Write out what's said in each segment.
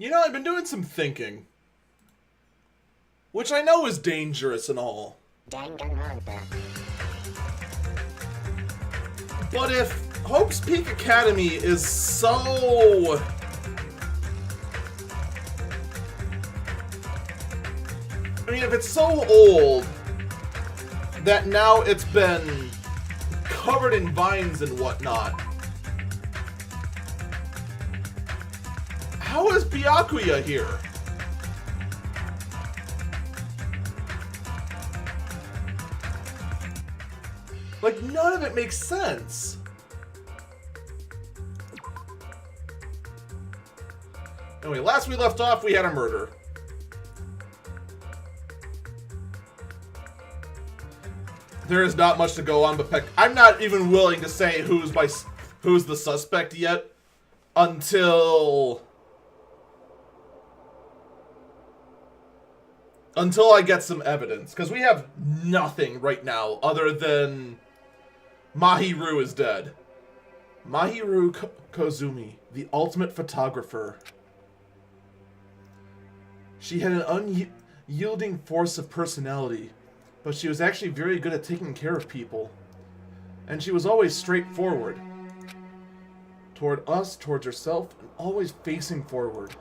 You know, I've been doing some thinking. Which I know is dangerous and all. Danganronpa. But if Hope's Peak Academy is so... I mean, if it's so old that now it's been covered in vines and whatnot, how is Byakuya here? Like, none of it makes sense. Anyway, last we left off, we had a murder. There is not much to go on, but I'm not even willing to say who's the suspect yet until I get some evidence, because we have nothing right now other than Mahiru is dead. Mahiru Kozumi, the ultimate photographer. She had an unyielding force of personality, but she was actually very good at taking care of people. And she was always straightforward. Toward us, towards herself, and always facing forward.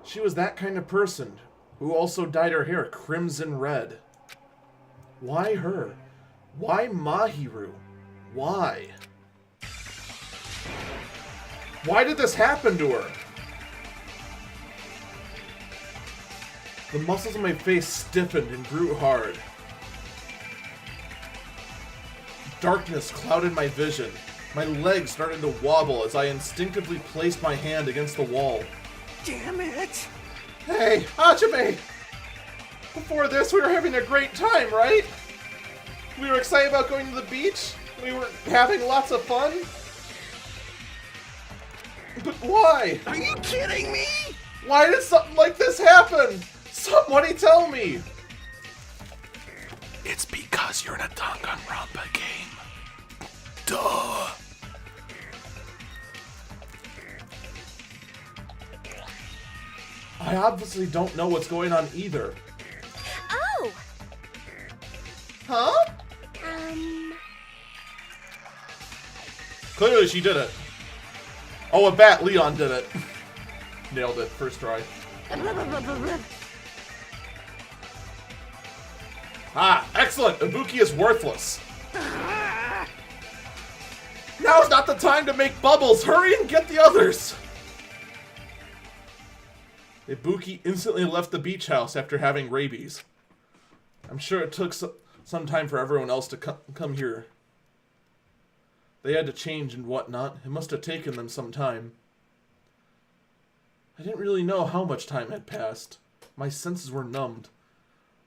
She was that kind of person, who also dyed her hair crimson red. Why her? Why Mahiru? Why? Why did this happen to her? The muscles of my face stiffened and grew hard. Darkness clouded my vision. My legs started to wobble as I instinctively placed my hand against the wall. Damn it! Hey, Hajime! Before this, we were having a great time, right? We were excited about going to the beach. We were having lots of fun. But why? Are you kidding me? Why did something like this happen? Somebody tell me! It's because you're in a Danganronpa game. Duh. I obviously don't know what's going on either. Oh! Huh? Clearly she did it. Oh, a bat, Leon did it. Nailed it, first try. Ah, excellent! Ibuki is worthless. Now's not the time to make bubbles! Hurry and get the others! Ibuki instantly left the beach house after having rabies. I'm sure it took some time for everyone else to come here. They had to change and whatnot. It must have taken them some time. I didn't really know how much time had passed. My senses were numbed.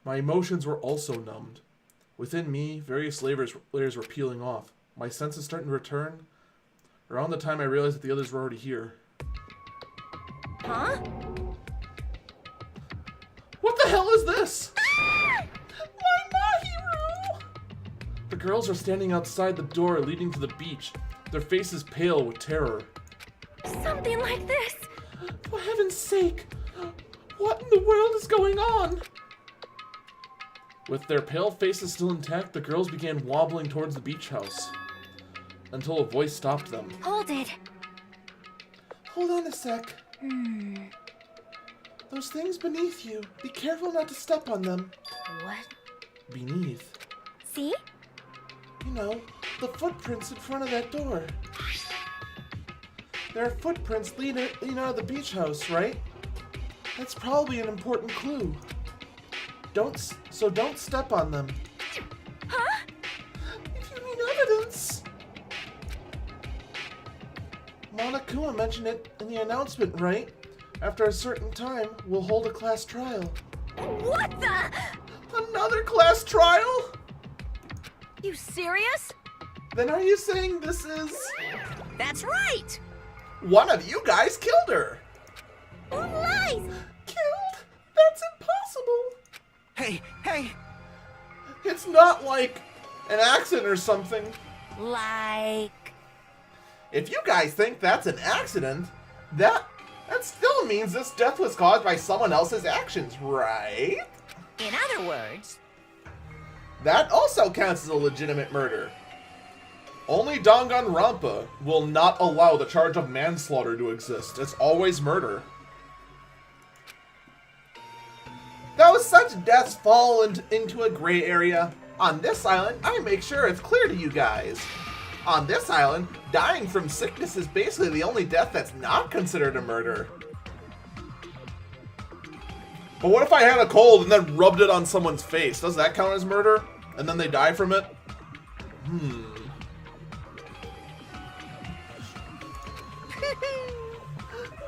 My emotions were also numbed. Within me, various layers were peeling off. My senses starting to return. Around the time I realized that the others were already here. Huh? What the hell is this? Ah! My Mahiru! The girls are standing outside the door leading to the beach, their faces pale with terror. Something like this! For heaven's sake! What in the world is going on? With their pale faces still intact, the girls began wobbling towards the beach house. Until a voice stopped them. Hold it. Hold on a sec. Those things beneath you. Be careful not to step on them. What? Beneath? See? You know, the footprints in front of that door. There are footprints leading out of the beach house, right? That's probably an important clue. Don't step on them. Huh? If you need evidence. Monokuma mentioned it in the announcement, right? After a certain time, we'll hold a class trial. What the? Another class trial? You serious? Then are you saying this is... That's right! One of you guys killed her! Lies! Killed? That's impossible! Hey! It's not like an accident or something. Like... If you guys think that's an accident, that That still means this death was caused by someone else's actions, right? In other words, That also counts as a legitimate murder. Only Danganronpa will not allow the charge of manslaughter to exist. It's always murder. Though such deaths fall into a gray area, on this island, I make sure it's clear to you guys. On this island, dying from sickness is basically the only death that's not considered a murder. But what if I had a cold and then rubbed it on someone's face? Does that count as murder? And then they die from it?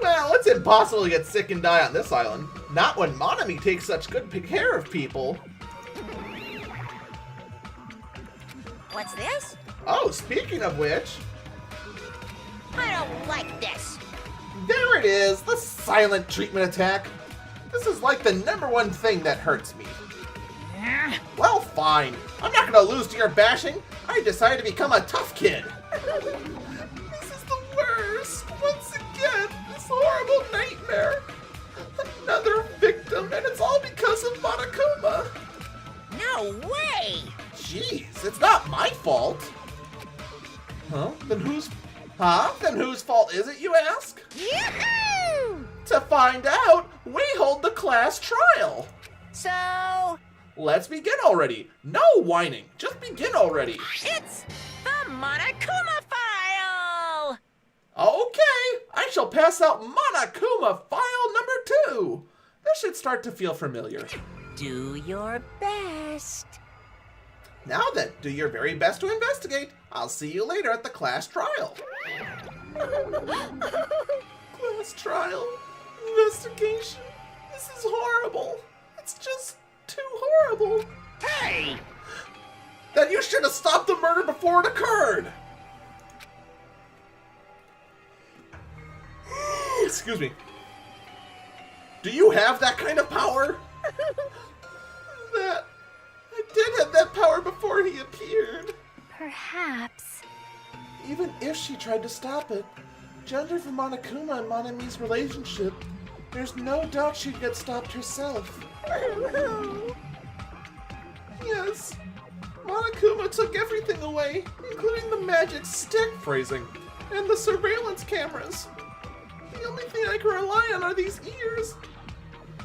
Well, it's impossible to get sick and die on this island. Not when Monami takes such good care of people. what's this? Oh, speaking of which, I don't like this. there it is, the silent treatment attack. This is like the #1 thing that hurts me. Well, fine. I'm not gonna lose to your bashing. I decided to become a tough kid. This is the worst. Once again, this horrible nightmare. Another victim, and it's all because of Monokuma. No way! Jeez, it's not my fault. Then whose fault is it, you ask? Yahoo! To find out, we hold the class trial. So, Let's begin already. No whining. Just begin already. it's the Monokuma file! Okay, I shall pass out Monokuma file number 2. This should start to feel familiar. Do your best. Now then, do your very best to investigate. I'll see you later at the class trial. Class trial? Investigation? This is horrible. It's just too horrible. Hey! Then you should have stopped the murder before it occurred. Excuse me. Do you have that kind of power? I did have that power before he appeared. Perhaps. Even if she tried to stop it, judging from Monokuma and Monami's relationship, there's no doubt she'd get stopped herself. Yes, Monokuma took everything away, including the magic stick phrasing and the surveillance cameras. The only thing I can rely on are these ears,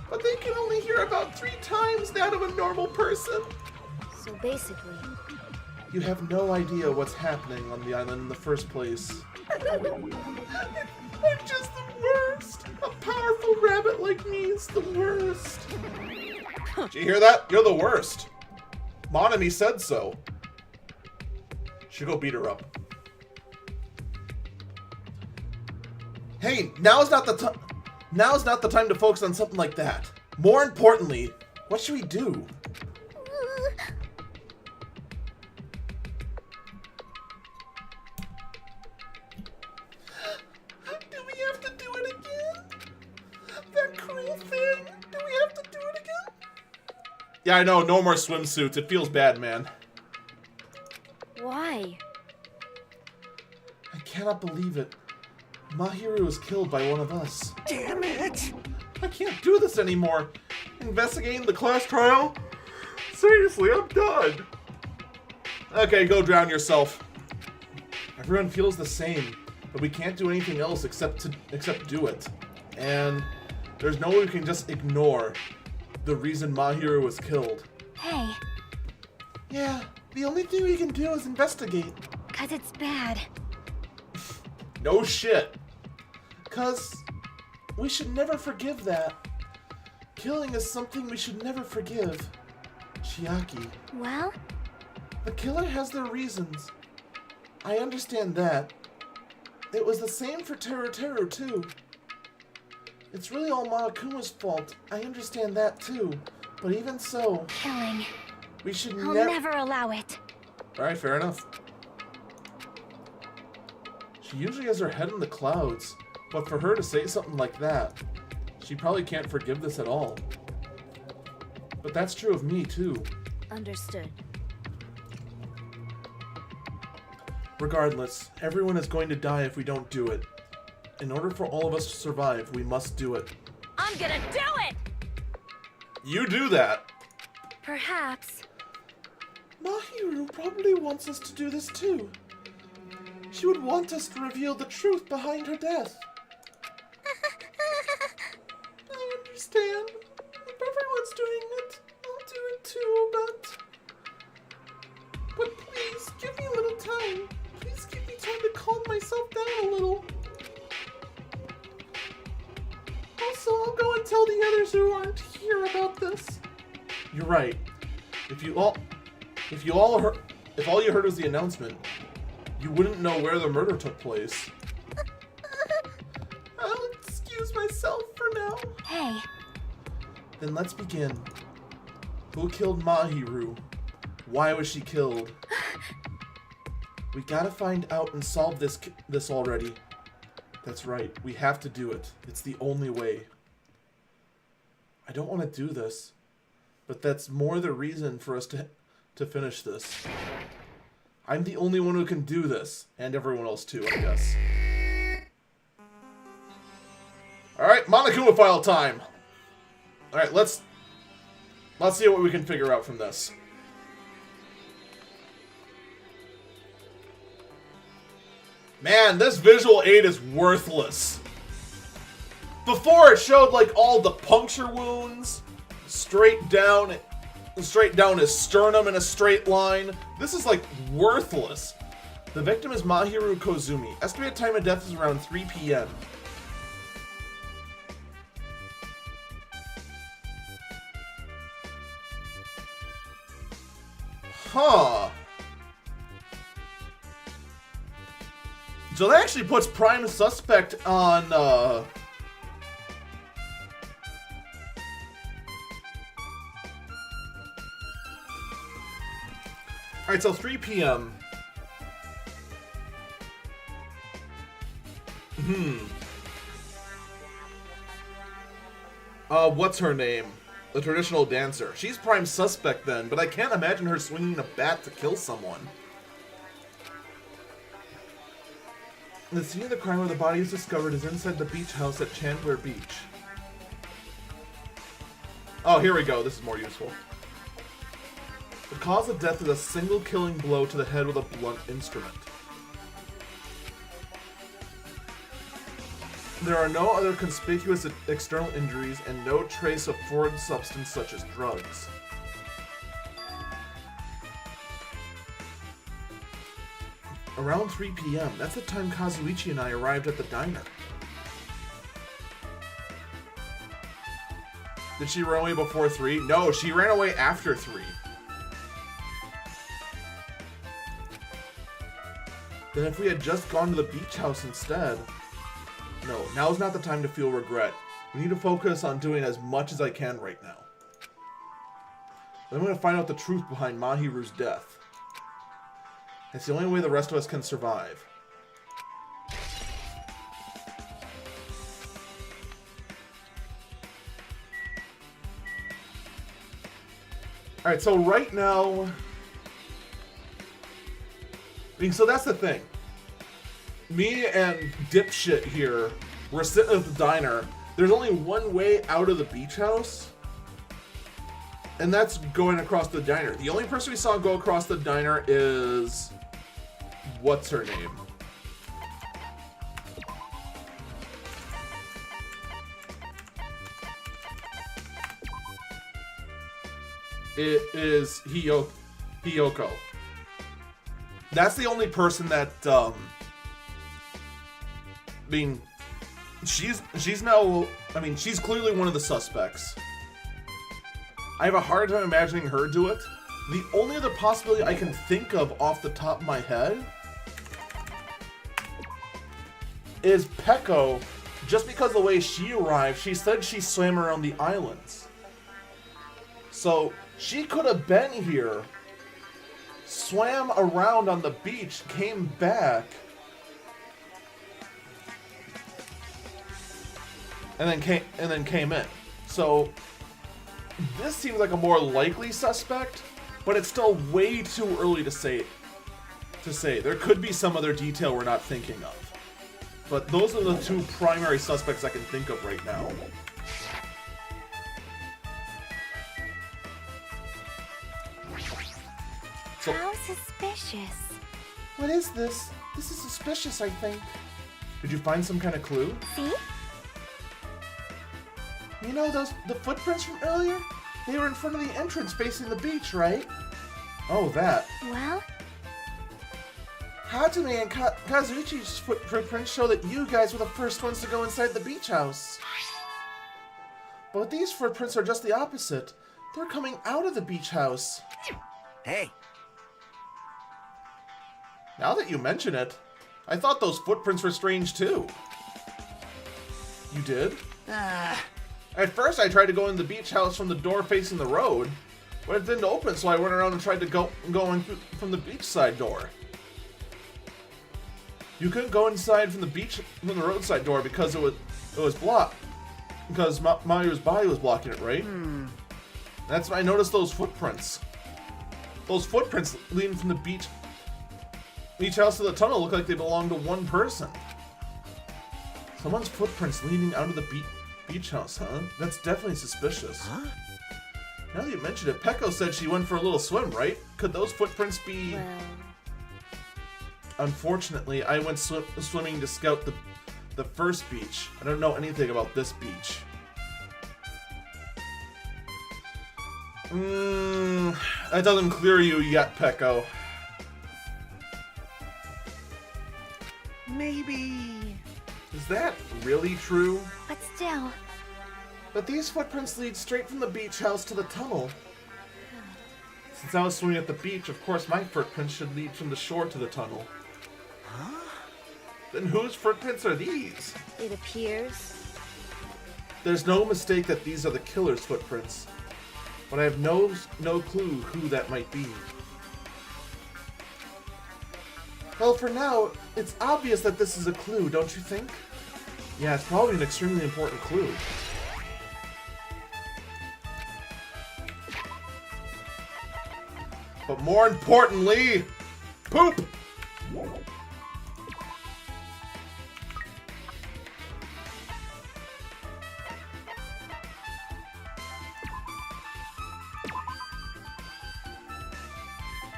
but they can only hear about 3 times that of a normal person. So basically, You have no idea what's happening on the island in the first place. I'm just the worst. A powerful rabbit like me is the worst. Did you hear that? You're the worst. Monami said so. Should go beat her up. Hey, now's not the time to focus on something like that. More importantly, what should we do? Do we have to do it again? That cruel thing? Do we have to do it again? Yeah, I know. No more swimsuits. It feels bad, man. why? I cannot believe it. Mahiru was killed by one of us. Damn it! I can't do this anymore. Investigating the class trial? Seriously, I'm done. Okay, go drown yourself. Everyone feels the same, but we can't do anything else except do it. And there's no way we can just ignore the reason Mahiru was killed. Hey, Yeah, the only thing we can do is investigate. 'cause it's bad. No shit. 'Cause we should never forgive that. Killing is something we should never forgive. Chiaki. Well, The killer has their reasons. I understand that. It was the same for Teru too. It's really all Monokuma's fault. I understand that too. But even so, killing. we should I'll never... never allow it. Alright, fair enough. She usually has her head in the clouds, but for her to say something like that, she probably can't forgive this at all. But that's true of me too. Understood. Regardless, everyone is going to die if we don't do it. In order for all of us to survive, we must do it. I'm gonna do it! You do that! Perhaps. Mahiru probably wants us to do this too. She would want us to reveal the truth behind her death. I understand. If everyone's doing it, I'll do it too, but please, give me a little time. Please give me time to calm myself down a little. Also, I'll go and tell the others who aren't here about this. You're right. If all you heard was the announcement, you wouldn't know where the murder took place. I'll excuse myself for now. Hey. Then let's begin. Who killed Mahiru? Why was she killed? We gotta find out and solve this already. That's right, we have to do it. It's the only way. I don't want to do this, but that's more the reason for us to finish this. I'm the only one who can do this, and everyone else too, I guess. Alright, Monokuma file time! Alright, let's see what we can figure out from this. Man, this visual aid is worthless. Before it showed like all the puncture wounds straight down his sternum in a straight line. This is like worthless. The victim is Mahiru Kozumi. Estimated time of death is around 3 p.m. Huh. So that actually puts prime suspect on, Alright, so 3 p.m. What's her name? The traditional dancer. She's prime suspect then, but I can't imagine her swinging a bat to kill someone. The scene of the crime where the body is discovered is inside the beach house at Chandler Beach. Oh, here we go. This is more useful. The cause of death is a single killing blow to the head with a blunt instrument. There are no other conspicuous external injuries and no trace of foreign substance such as drugs. Around 3 p.m., that's the time Kazuichi and I arrived at the diner. Did she run away before 3? No, she ran away after 3. Then if we had just gone to the beach house instead... No, now's not the time to feel regret. We need to focus on doing as much as I can right now. I'm going to find out the truth behind Mahiru's death. It's the only way the rest of us can survive. Alright, so right now... I mean, so that's the thing. Me and dipshit here, we're sitting at the diner. There's only one way out of the beach house, and that's going across the diner. The only person we saw go across the diner is... What's her name? It is Hiyoko. That's the only person that, I mean, she's now, I mean, she's clearly one of the suspects. I have a hard time imagining her do it. The only other possibility I can think of off the top of my head is Peko, just because the way she arrived, she said she swam around the islands. So, she could have been here, swam around on the beach, came back, and then came in. So this seems like a more likely suspect, but it's still way too early to say. There could be some other detail we're not thinking of. But those are the two primary suspects I can think of right now. So, How suspicious. what is this? This is suspicious, I think. Did you find some kind of clue? See? You know the footprints from earlier? They were in front of the entrance facing the beach, right? Oh, that. Well, Hatame and Kazuichi's footprints show that you guys were the first ones to go inside the beach house. But these footprints are just the opposite. They're coming out of the beach house. Hey, Now that you mention it, I thought those footprints were strange too. You did? At first I tried to go in the beach house from the door facing the road, but it didn't open, so I went around and tried to go in from the beachside door. You couldn't go inside from the roadside door because it was blocked. Because Mayu's body was blocking it, right? That's when I noticed those footprints. Those footprints leading from the beach house to the tunnel look like they belong to one person. Someone's footprints leading out of the beach house, huh? That's definitely suspicious. huh? Now that you mention it, Peko said she went for a little swim, right? Could those footprints be... well, Unfortunately, I went swimming to scout the first beach. I don't know anything about this beach. That doesn't clear you yet, Peko. Maybe. Is that really true? but still, But these footprints lead straight from the beach house to the tunnel. Since I was swimming at the beach, of course my footprints should lead from the shore to the tunnel. Then whose footprints are these? it appears. There's no mistake that these are the killer's footprints. But I have no clue who that might be. Well, for now, it's obvious that this is a clue, don't you think? Yeah, it's probably an extremely important clue. But more importantly, poop!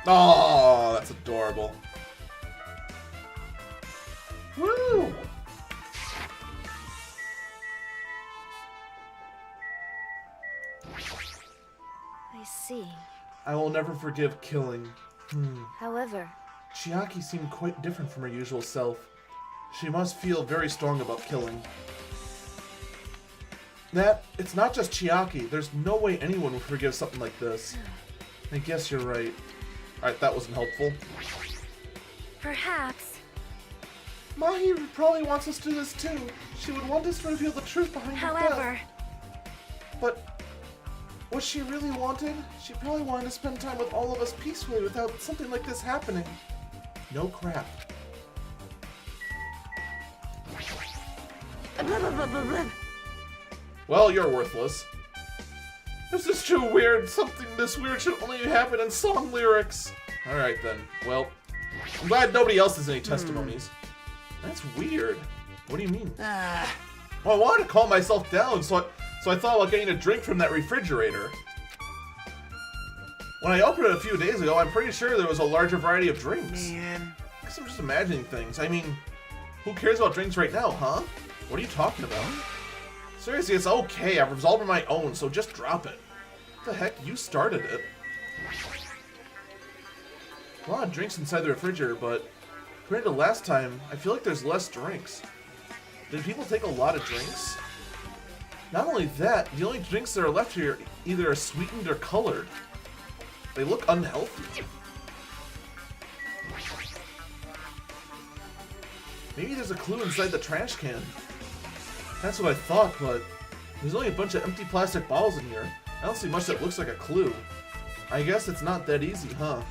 Oh, that's adorable. Woo! I see. I will never forgive killing. However, Chiaki seemed quite different from her usual self. She must feel very strong about killing. It's not just Chiaki. There's no way anyone would forgive something like this. I guess you're right. Alright, that wasn't helpful. perhaps. Mahi probably wants us to do this too. She would want us to reveal the truth behind her However, death. But what she really wanted, she probably wanted to spend time with all of us peacefully without something like this happening. No crap. Well, you're worthless. This is too weird. Something this weird should only happen in song lyrics. Alright then. Well, I'm glad nobody else has any testimonies. That's weird. What do you mean? Well, I wanted to calm myself down, so I thought about getting a drink from that refrigerator. When I opened it a few days ago, I'm pretty sure there was a larger variety of drinks. Man. I guess I'm just imagining things. I mean, who cares about drinks right now, huh? What are you talking about? Seriously, it's okay. I've resolved on my own, so just drop it. What the heck? You started it. A lot of drinks inside the refrigerator, but compared to last time, I feel like there's less drinks. Did people take a lot of drinks? Not only that, the only drinks that are left here either are sweetened or colored. They look unhealthy. Maybe there's a clue inside the trash can. That's what I thought, but there's only a bunch of empty plastic bottles in here. I don't see much that looks like a clue. I guess it's not that easy, huh?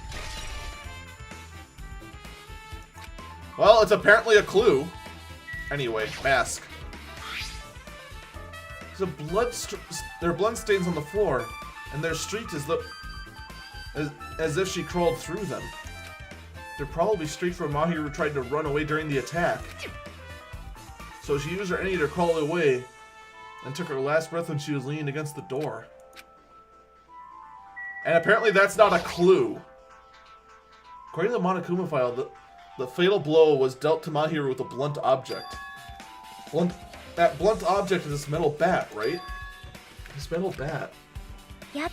Well, it's apparently a clue. Anyway, mask. There's there are blood stains on the floor, and they're streaked as if she crawled through them. They're probably streaked where Mahiru tried to run away during the attack. So she used her energy to crawl away and took her last breath when she was leaning against the door. And apparently that's not a clue. According to the Monokuma file, the fatal blow was dealt to Mahiru with a blunt object. That blunt object is this metal bat, right? This metal bat. Yep.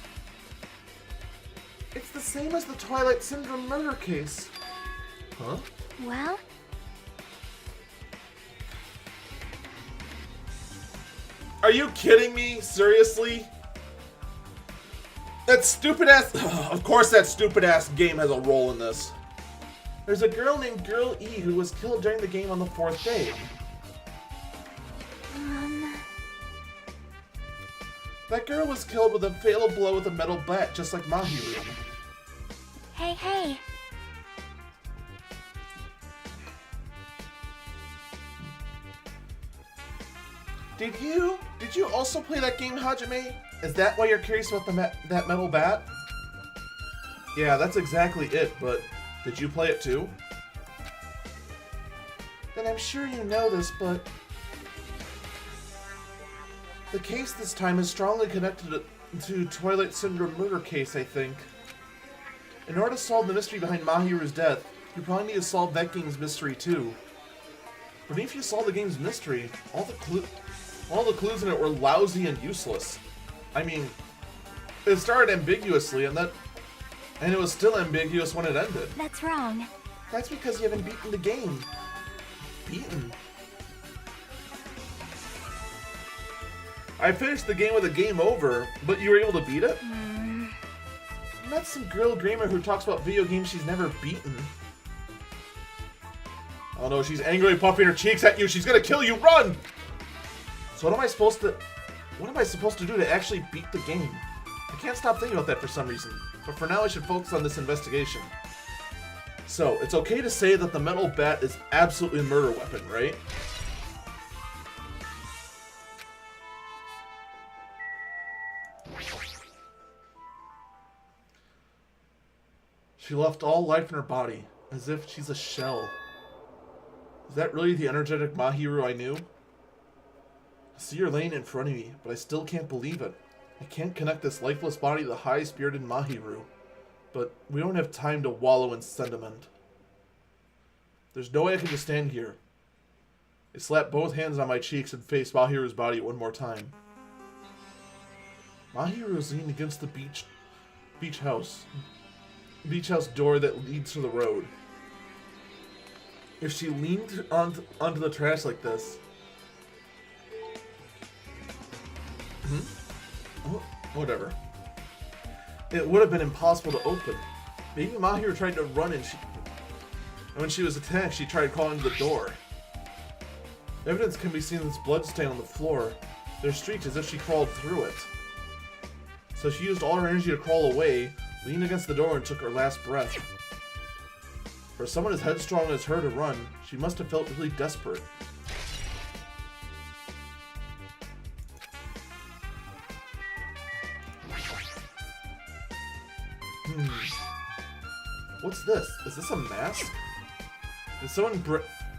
It's the same as the Twilight Syndrome murder case. Huh? Well, Are you kidding me? Seriously? That stupid ass... Of course that stupid ass game has a role in this. There's a girl named Girl E who was killed during the game on the 4th day. That girl was killed with a fatal blow with a metal bat, just like Mahiru. hey. Did you also play that game, Hajime? Is that why you're curious about that metal bat? Yeah, that's exactly it, but did you play it too? Then I'm sure you know this, but the case this time is strongly connected to Twilight Syndrome murder case, I think. In order to solve the mystery behind Mahiru's death, you probably need to solve that game's mystery too. But if you solve the game's mystery, all the clues in it were lousy and useless. I mean, it started ambiguously, and it was still ambiguous when it ended. That's wrong. That's because you haven't beaten the game. Beaten? I finished the game with a game over, but you were able to beat it? That's some girl gamer who talks about video games she's never beaten. Oh no, she's angrily puffing her cheeks at you. She's gonna kill you. Run! So what am I supposed to do to actually beat the game? I can't stop thinking about that for some reason. But for now, I should focus on this investigation. So, it's okay to say that the metal bat is absolutely a murder weapon, right? She left all life in her body, as if she's a shell. Is that really the energetic Mahiru I knew? I see her laying in front of me, but I still can't believe it. I can't connect this lifeless body to the high-spirited Mahiru. But we don't have time to wallow in sentiment. There's no way I can just stand here. I slapped both hands on my cheeks and faced Mahiru's body one more time. Mahiru is leaning against the beach house door that leads to the road. If she leaned onto the trash like this... Whatever. It would have been impossible to open. Maybe Mahiru tried to run and when she was attacked, she tried calling to the door. Evidence can be seen in this blood stain on the floor. There's streaks as if she crawled through it. So she used all her energy to crawl away, leaned against the door, and took her last breath. For someone as headstrong as her to run, she must have felt really desperate. What's this? Is this a mask? Did someone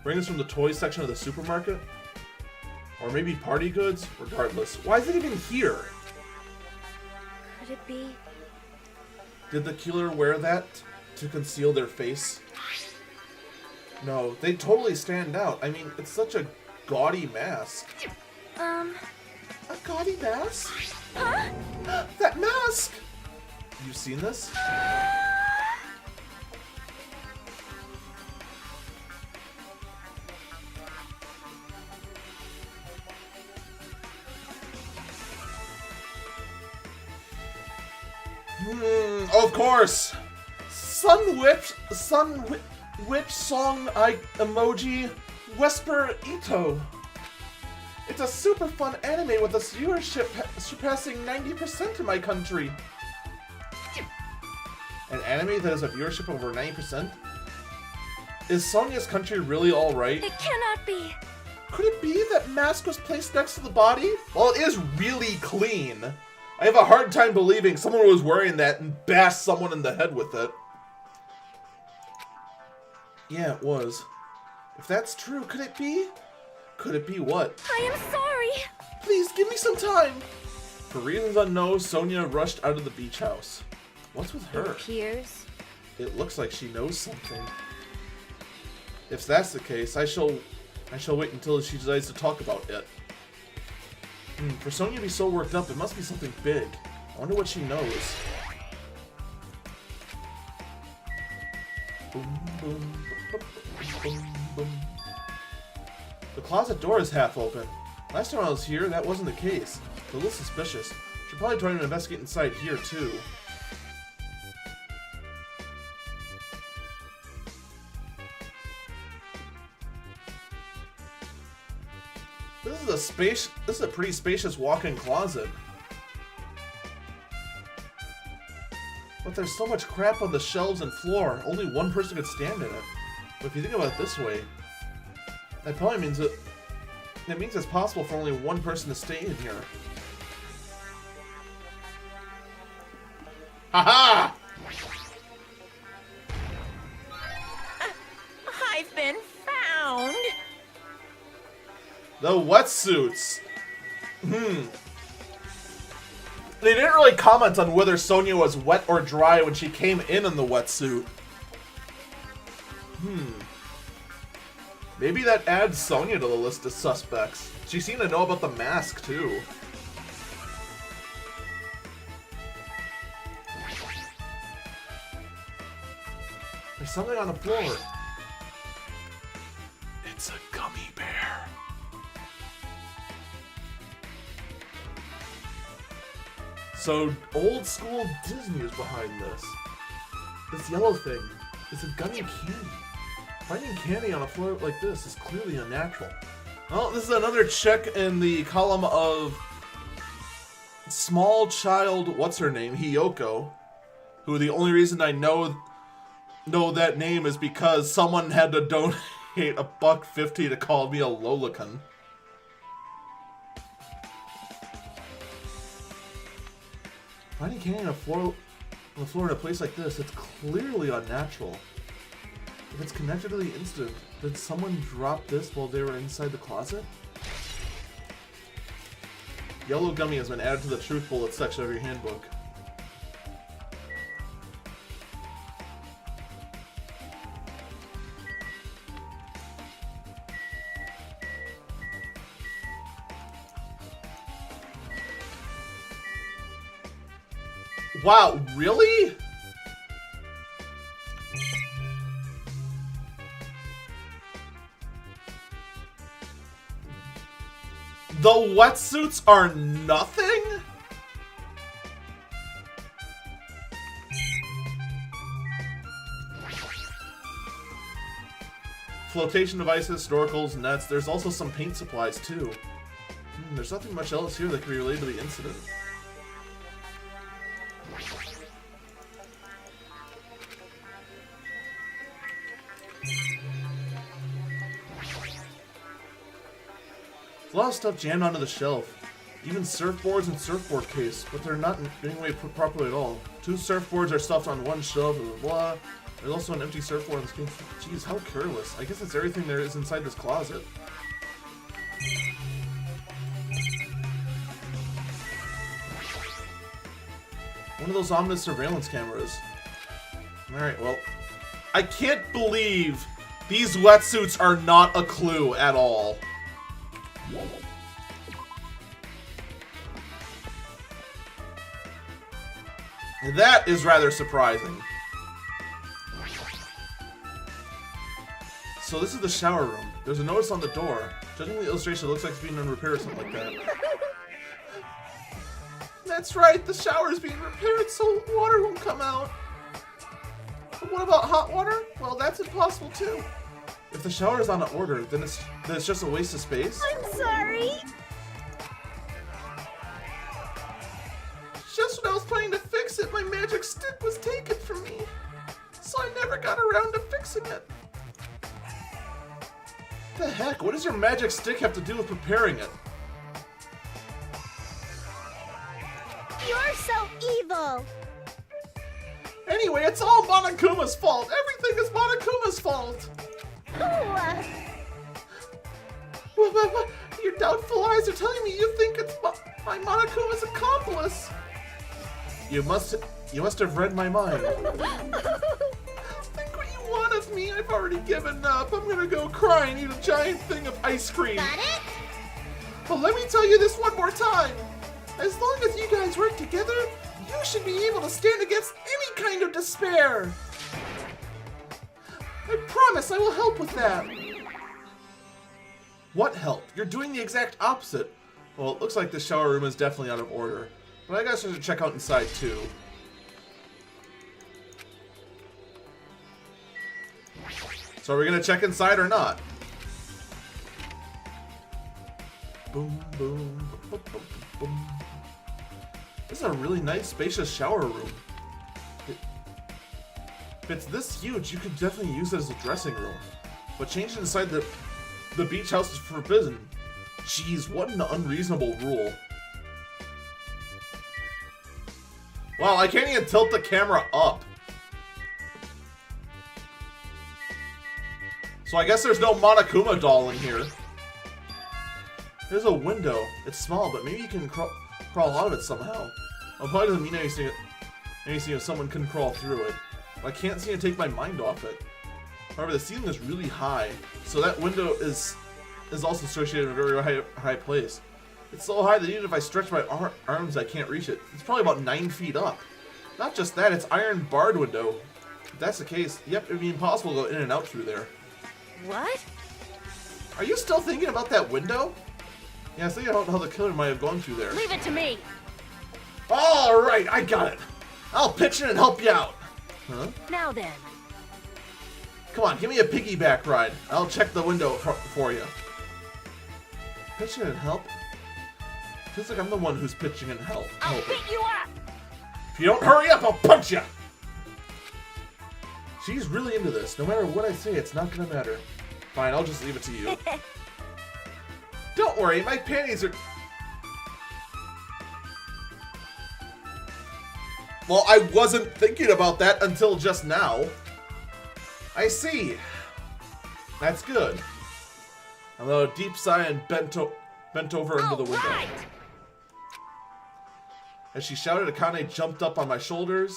bring this from the toys section of the supermarket? Or maybe party goods? Regardless. Why is it even here? Could it be? Did the killer wear that to conceal their face? No, they totally stand out. I mean, it's such a gaudy mask. A gaudy mask? Huh? That mask! You've seen this? Of course! Sun Witch Song Emoji Whisper Ito. It's a super fun anime with a viewership surpassing 90% in my country. An anime that has a viewership of over 90%? Is Sonya's country really alright? It cannot be. Could it be that mask was placed next to the body? Well, it is really clean. I have a hard time believing someone was wearing that and bashed someone in the head with it. Yeah, it was. If that's true, could it be? Could it be what? I am sorry. Please, give me some time! For reasons unknown, Sonia rushed out of the beach house. What's with It her? appears. It looks like she knows something. If that's the case, I shall wait until she decides to talk about it. For Sonia to be so worked up, it must be something big. I wonder what she knows. Boom, boom, boom, boom, boom. The closet door is half open. Last time I was here, that wasn't the case. It's a little suspicious. Should probably try to investigate inside here, too. This is a pretty spacious walk-in closet. But there's so much crap on the shelves and floor, only one person could stand in it. But if you think about it this way, that probably means that it's possible for only one person to stay in here. Haha! I've been found. The wetsuits. They didn't really comment on whether Sonia was wet or dry when she came in the wetsuit. Maybe that adds Sonia to the list of suspects. She seemed to know about the mask, too. There's something on the floor. It's a gummy bear. So, old school Disney is behind this. This yellow thing is a gummy candy. Finding candy on a floor like this is clearly unnatural. Well, this is another check in the column of small child, what's her name, Hiyoko, who the only reason I know that name is because someone had to donate $1.50 to call me a lolican. Finding candy on the floor in a place like this, it's clearly unnatural. If it's connected to the incident, did someone drop this while they were inside the closet? Yellow gummy has been added to the truth bullet section of your handbook. Wow, really? The wetsuits are nothing? Flotation devices, snorkels, nets. There's also some paint supplies, too. There's nothing much else here that could be related to the incident. A lot of stuff jammed onto the shelf. Even surfboards and surfboard case, but they're not in any way put properly at all. 2 surfboards are stuffed on one shelf, blah, blah, blah. There's also an empty surfboard on the screen. Jeez, how careless. I guess it's everything there is inside this closet. One of those ominous surveillance cameras. Alright, well, I can't believe these wetsuits are not a clue at all. That is rather surprising. So this is the shower room. There's a notice on the door. Judging the illustration, it looks like it's being in repair or something like that. That's right, the shower is being repaired so water won't come out. But what about hot water? Well, that's impossible too. If the shower is on an order, then it's just a waste of space. I'm sorry. Just when I was planning to fix it, my magic stick was taken from me. So I never got around to fixing it. The heck? What does your magic stick have to do with preparing it? You're so evil. Anyway, it's all Monokuma's fault. Everything is Monokuma's fault. Ooh, Your doubtful eyes are telling me you think it's my Monokuma's accomplice. You must have read my mind. Think what you want of me. I've already given up. I'm gonna go cry and eat a giant thing of ice cream. Got it? But let me tell you this one more time. As long as you guys work together, you should be able to stand against any kind of despair. I promise I will help with that. What help? You're doing the exact opposite. Well, it looks like the shower room is definitely out of order. But I guess I should check out inside too. So are we gonna check inside or not? Boom, boom, boom, boom, boom. This is a really nice, spacious shower room. If it's this huge, you could definitely use it as a dressing room. But changing inside the beach house is forbidden. Jeez, what an unreasonable rule. Wow, I can't even tilt the camera up. So I guess there's no Monokuma doll in here. There's a window. It's small, but maybe you can crawl out of it somehow. Well, probably doesn't mean anything if someone can crawl through it. I can't seem to take my mind off it. However, the ceiling is really high, so that window is also associated with a very high place. It's so high that even if I stretch my arms, I can't reach it. It's probably about 9 feet up. Not just that, it's iron barred window. If that's the case, yep, it'd be impossible to go in and out through there. What? Are you still thinking about that window? Yeah, I was thinking about how the killer might have gone through there. Leave it to me. Alright, I got it. I'll pitch in and help you out. Huh? Now then. Come on, give me a piggyback ride. I'll check the window for you. Pitch in and help? Feels like I'm the one who's pitching in help. I'll beat you up. If you don't hurry up, I'll punch you! She's really into this. No matter what I say, it's not gonna matter. Fine, I'll just leave it to you. Don't worry, my panties are... Well, I wasn't thinking about that until just now. I see. That's good. A little deep sigh and bent over into the window. Right. As she shouted, Akane jumped up on my shoulders.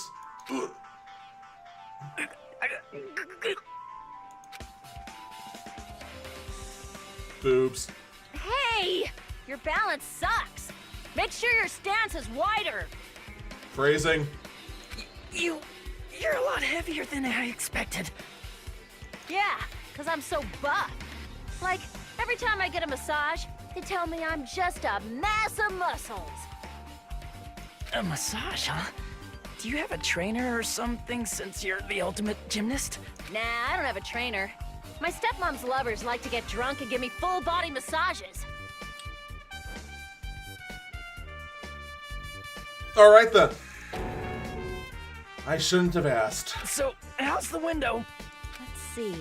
Boobs. Hey! Your balance sucks. Make sure your stance is wider. Phrasing. You're a lot heavier than I expected. Yeah, because I'm so buff. Like, every time I get a massage, they tell me I'm just a mass of muscles. A massage, huh? Do you have a trainer or something since you're the ultimate gymnast? Nah, I don't have a trainer. My stepmom's lovers like to get drunk and give me full-body massages. Alright then. I shouldn't have asked. So, how's the window? Let's see.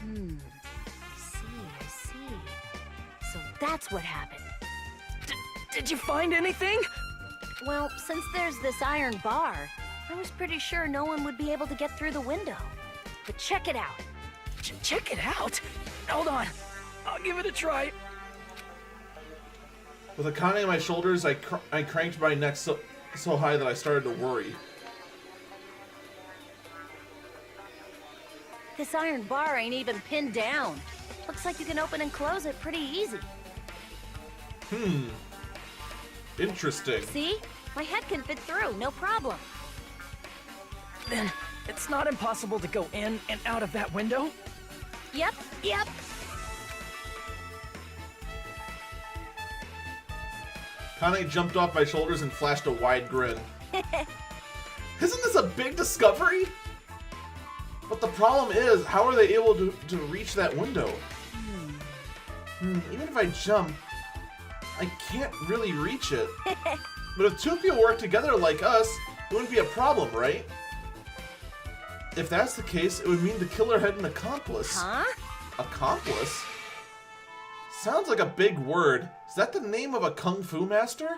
I see. So that's what happened. Did you find anything? Well, since there's this iron bar, I was pretty sure no one would be able to get through the window. But check it out. Check it out. Hold on. I'll give it a try. With Akane on my shoulders, I cranked my neck so high that I started to worry. This iron bar ain't even pinned down. Looks like you can open and close it pretty easy. Interesting. See? My head can fit through, no problem. Then, it's not impossible to go in and out of that window? Yep. Akane jumped off my shoulders and flashed a wide grin. Isn't this a big discovery? But the problem is, how are they able to reach that window? Even if I jump, I can't really reach it. But if two people work together like us, it wouldn't be a problem, right? If that's the case, it would mean the killer had an accomplice. Huh? Accomplice? Sounds like a big word. Is that the name of a kung fu master?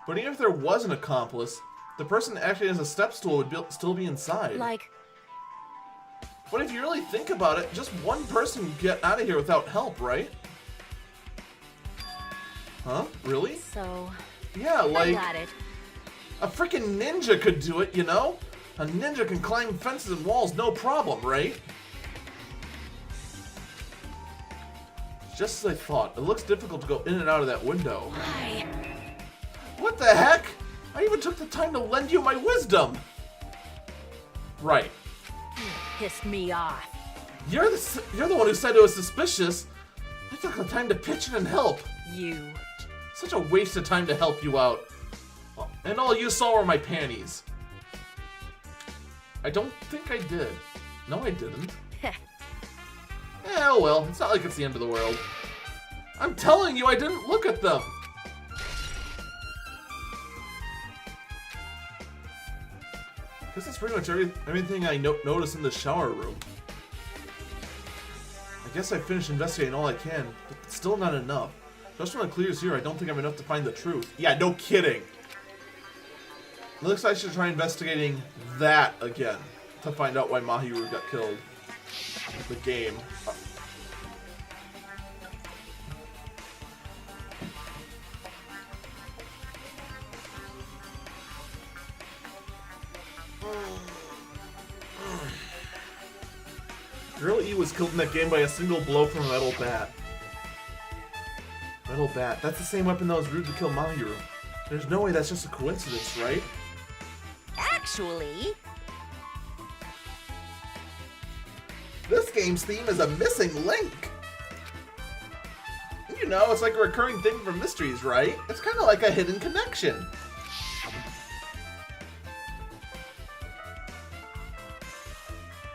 But even if there was an accomplice, the person acting as a step stool would still be inside. Like, But if you really think about it, just one person can get out of here without help, right? Huh? Really? So, Yeah, I like got it. a freaking ninja could do it, you know? A ninja can climb fences and walls no problem, right? Just as I thought, it looks difficult to go in and out of that window. Why? What the heck? I even took the time to lend you my wisdom! Right. Pissed me off. You're the one who said it was suspicious. I took the time to pitch in and help. You. Such a waste of time to help you out. And all you saw were my panties. I don't think I did. No, I didn't. Oh well, it's not like it's the end of the world. I'm telling you, I didn't look at them. This is pretty much everything I noticed in the shower room. I guess I finished investigating all I can, but it's still not enough. Just when it clears here, I don't think I'm enough to find the truth. Yeah, no kidding. It looks like I should try investigating that again to find out why Mahiru got killed. The game. Girl E was killed in that game by a single blow from a metal bat. Metal bat. That's the same weapon that was rude to kill Mahiru. There's no way that's just a coincidence, right? Actually, This game's theme is a missing link. You know, it's like a recurring thing for mysteries, right? It's kind of like a hidden connection.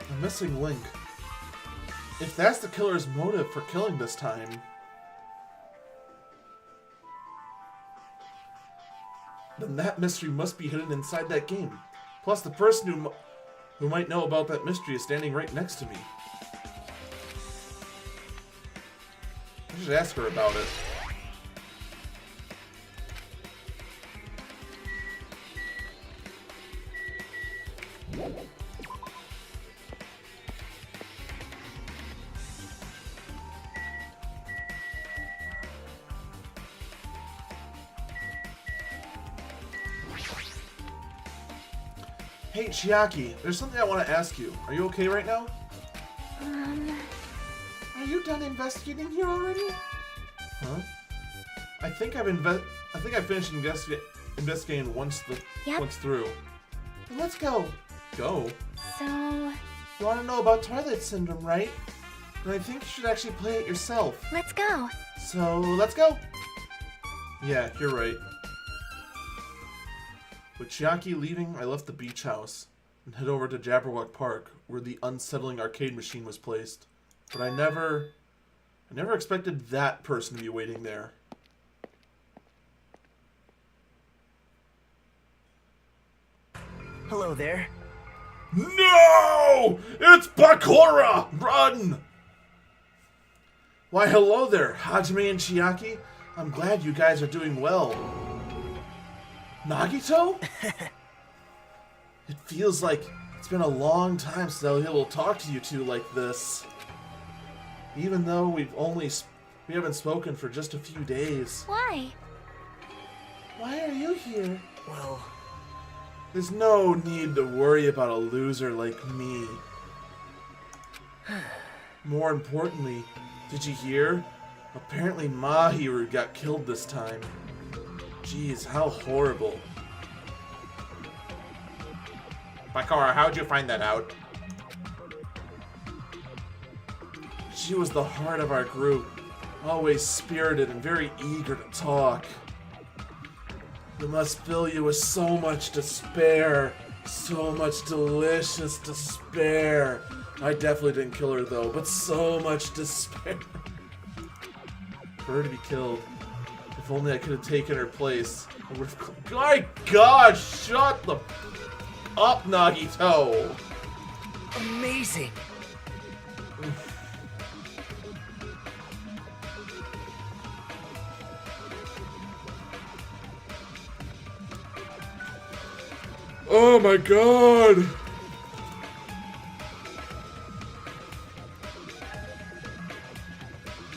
A missing link. If that's the killer's motive for killing this time, then that mystery must be hidden inside that game. Plus, the person who might know about that mystery is standing right next to me. I should ask her about it. Hey, Chiaki, there's something I want to ask you. Are you okay right now? Are you done investigating here already? Huh? I think I finished investigating once through. Then let's go. Go? so You want to know about Twilight Syndrome, right? And I think you should actually play it yourself. let's go. So, let's go. Yeah, you're right. With Chiaki leaving, I left the beach house and head over to Jabberwock Park, where the unsettling arcade machine was placed. But I never expected that person to be waiting there. Hello there. No! It's Bakura! Run! Why, hello there, Hajime and Chiaki. I'm glad you guys are doing well. Nagito? It feels like it's been a long time since I was able to talk to you two like this. Even though we haven't spoken for just a few days. Why? Why are you here? Well, There's no need to worry about a loser like me. More importantly, did you hear? Apparently Mahiru got killed this time. Jeez, how horrible. Bakura, how'd you find that out? She was the heart of our group, always spirited and very eager to talk. It must fill you with so much despair, so much delicious despair. I definitely didn't kill her though, but so much despair. For her to be killed, if only I could have taken her place. My God, shut the up, Nagito! amazing. Oh my God!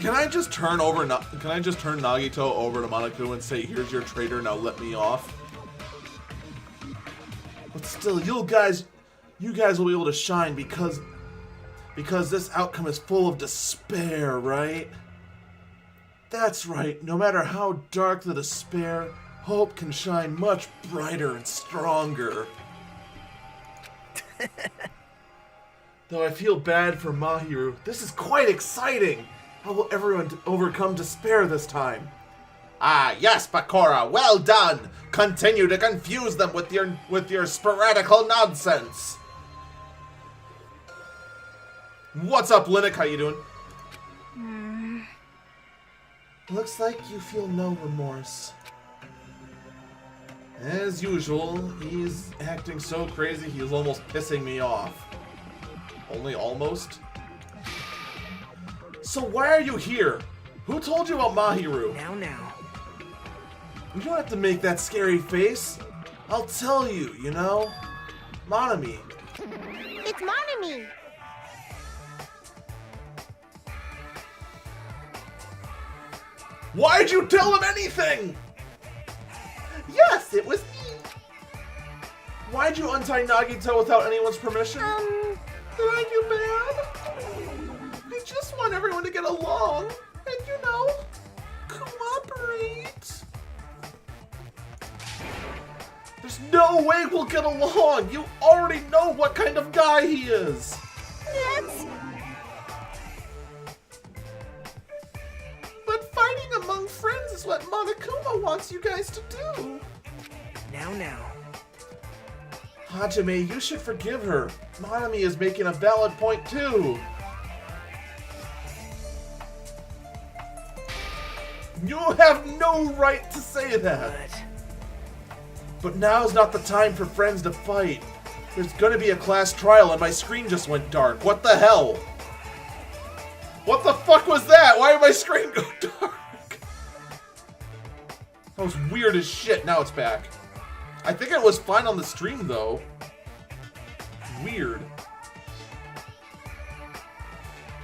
Can I just turn Nagito over to Monokuma and say, "Here's your traitor, now let me off"? But still, you guys will be able to shine because this outcome is full of despair, right? That's right. No matter how dark the despair, hope can shine much brighter and stronger. Though I feel bad for Mahiru, this is quite exciting! How will everyone overcome despair this time? Ah, yes, Bakura, well done! Continue to confuse them with your sporadical nonsense! What's up, Linux? How you doing? Looks like you feel no remorse. As usual, he's acting so crazy he's almost pissing me off. Only almost? So why are you here? Who told you about Mahiru? Now. You don't have to make that scary face. I'll tell you, you know? Monami. It's Monami. Why'd you tell him anything? Yes, it was me. Why'd you untie Nagito without anyone's permission? Did I do bad? I just want everyone to get along. And, you know, cooperate. There's no way we'll get along. You already know what kind of guy he is. That's... But fighting among friends is what Monokuma wants you guys to do. Now. Hajime, you should forgive her. Monami is making a valid point too. You have no right to say that. But now's not the time for friends to fight. There's gonna be a class trial and my screen just went dark. What the hell? What the fuck was that? Why did my screen go dark? That was weird as shit. Now it's back. I think it was fine on the stream though. Weird.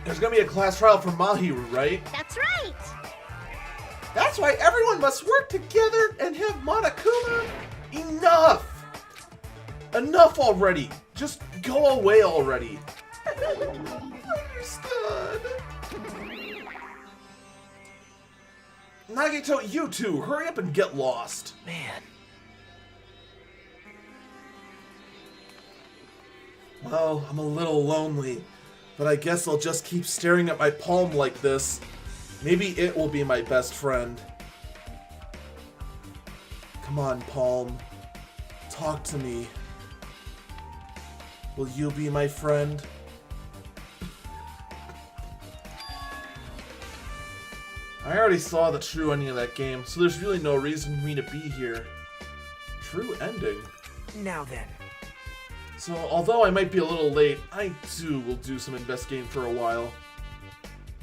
There's gonna be a class trial for Mahiru, right? That's right. That's why everyone must work together and have Monokuma. Enough! Enough already! Just go away already. Understood. Nagito, you two, hurry up and get lost. Man. Well, I'm a little lonely, but I guess I'll just keep staring at my palm like this. Maybe it will be my best friend. Come on, palm. Talk to me. Will you be my friend? I already saw the true ending of that game, so there's really no reason for me to be here. True ending? Now then. So, although I might be a little late, I too will do some investigating for a while.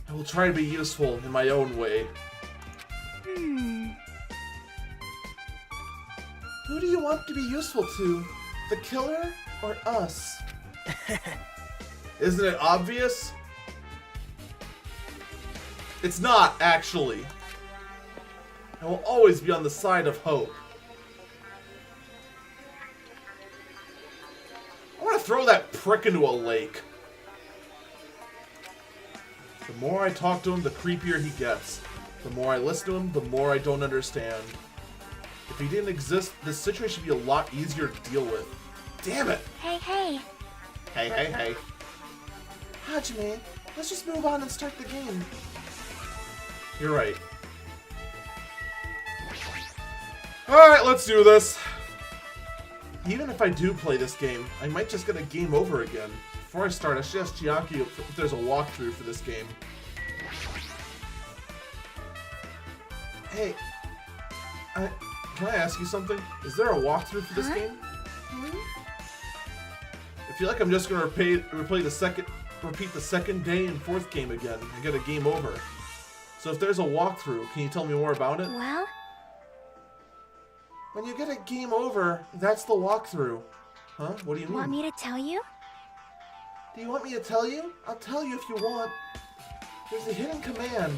I will try to be useful in my own way. Who do you want to be useful to? The killer or us? Isn't it obvious? It's not, actually. I will always be on the side of hope. I want to throw that prick into a lake. The more I talk to him, the creepier he gets. The more I listen to him, the more I don't understand. If he didn't exist, this situation would be a lot easier to deal with. Damn it! Hey. Hey. Hajime, let's just move on and start the game. You're right. Alright, let's do this. Even if I do play this game, I might just get a game over again. Before I start, I should ask Chiaki if there's a walkthrough for this game. Hey, can I ask you something? Is there a walkthrough for this game? I feel like I'm just gonna repeat the second day and fourth game again and get a game over. So if there's a walkthrough, can you tell me more about it? Well? When you get a game over, that's the walkthrough. Huh? What do you mean? Want me to tell you? Do you want me to tell you? I'll tell you if you want. There's a hidden command.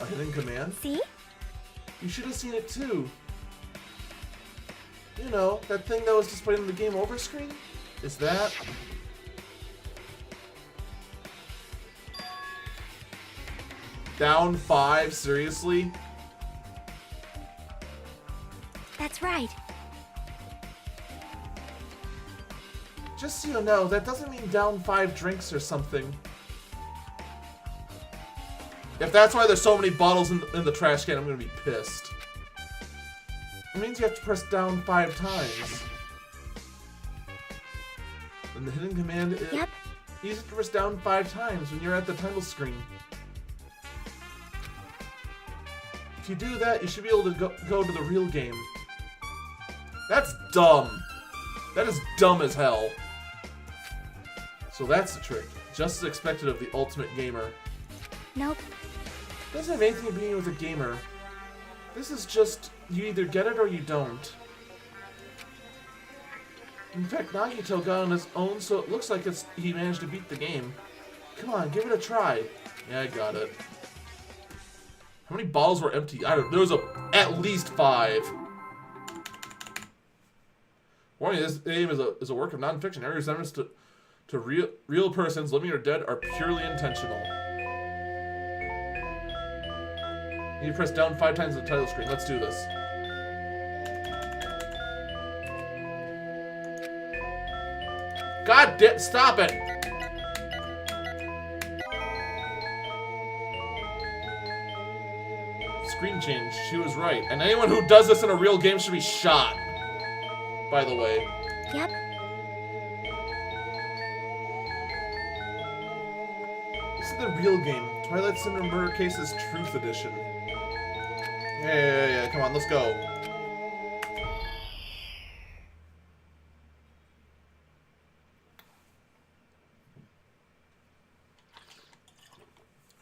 A hidden command? See? You should have seen it too. You know, that thing that was displayed on the game over screen? Is that? Down 5? Seriously? That's right. Just so you know, that doesn't mean down 5 drinks or something. If that's why there's so many bottles in the trash can, I'm gonna be pissed. It means you have to press down 5 times. And the hidden command is... Yep. You have to press down 5 times when you're at the title screen. If you do that, you should be able to go to the real game. That's dumb. That is dumb as hell. So that's the trick. Just as expected of the ultimate gamer. Nope. Doesn't have anything to do with a gamer. This is just, you either get it or you don't. In fact, Nagito got on his own, so it looks like he managed to beat the game. Come on, give it a try. Yeah, I got it. How many bottles were empty? I don't know. There was at least 5. Warning, this game is a work of non-fiction. Every resemblance to real persons, living or dead, are purely intentional. You press down 5 times on the title screen. Let's do this. God damn, stop it! Screen change. She was right. And anyone who does this in a real game should be shot. By the way. Yep. This is the real game. Twilight Cinder Murder Cases Truth Edition. Yeah. Come on, let's go.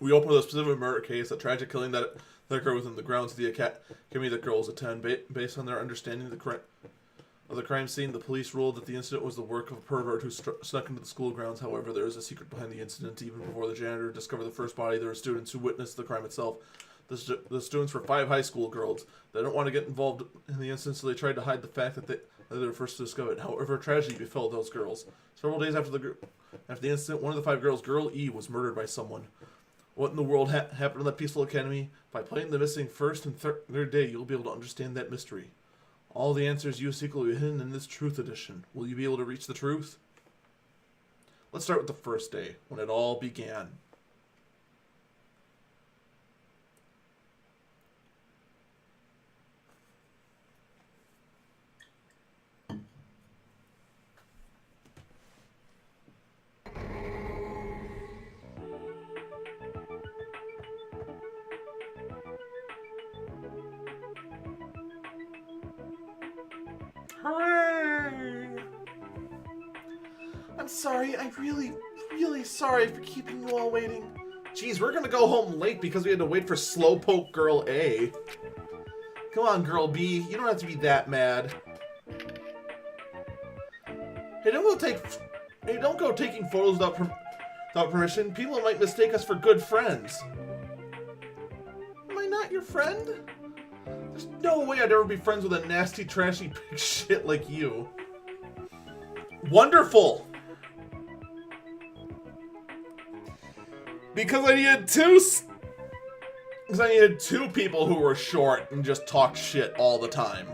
We open with a specific murder case, a tragic killing that occurred within the grounds of the academy that girls attend. Based on their understanding of the crime scene, the police ruled that the incident was the work of a pervert who snuck into the school grounds. However, there is a secret behind the incident. Even before the janitor discovered the first body, there were students who witnessed the crime itself. The students were 5 high school girls. They didn't want to get involved in the incident, so they tried to hide the fact that they were first to discover it. However, tragedy befell those girls. Several days after the incident, one of the 5 girls, Girl E, was murdered by someone. What in the world happened in that peaceful academy? By playing the missing first and third day, you'll be able to understand that mystery. All the answers you seek will be hidden in this Truth Edition. Will you be able to reach the truth? Let's start with the first day, when it all began. Hooray! I'm sorry, I'm really sorry for keeping you all waiting. Jeez, we're gonna go home late because we had to wait for Slowpoke Girl A. Come on, Girl B, you don't have to be that mad. Hey, don't go taking photos without permission. People might mistake us for good friends. Am I not your friend? There's no way I'd ever be friends with a nasty, trashy pig shit like you. Wonderful! Because I needed two people who were short and just talked shit all the time.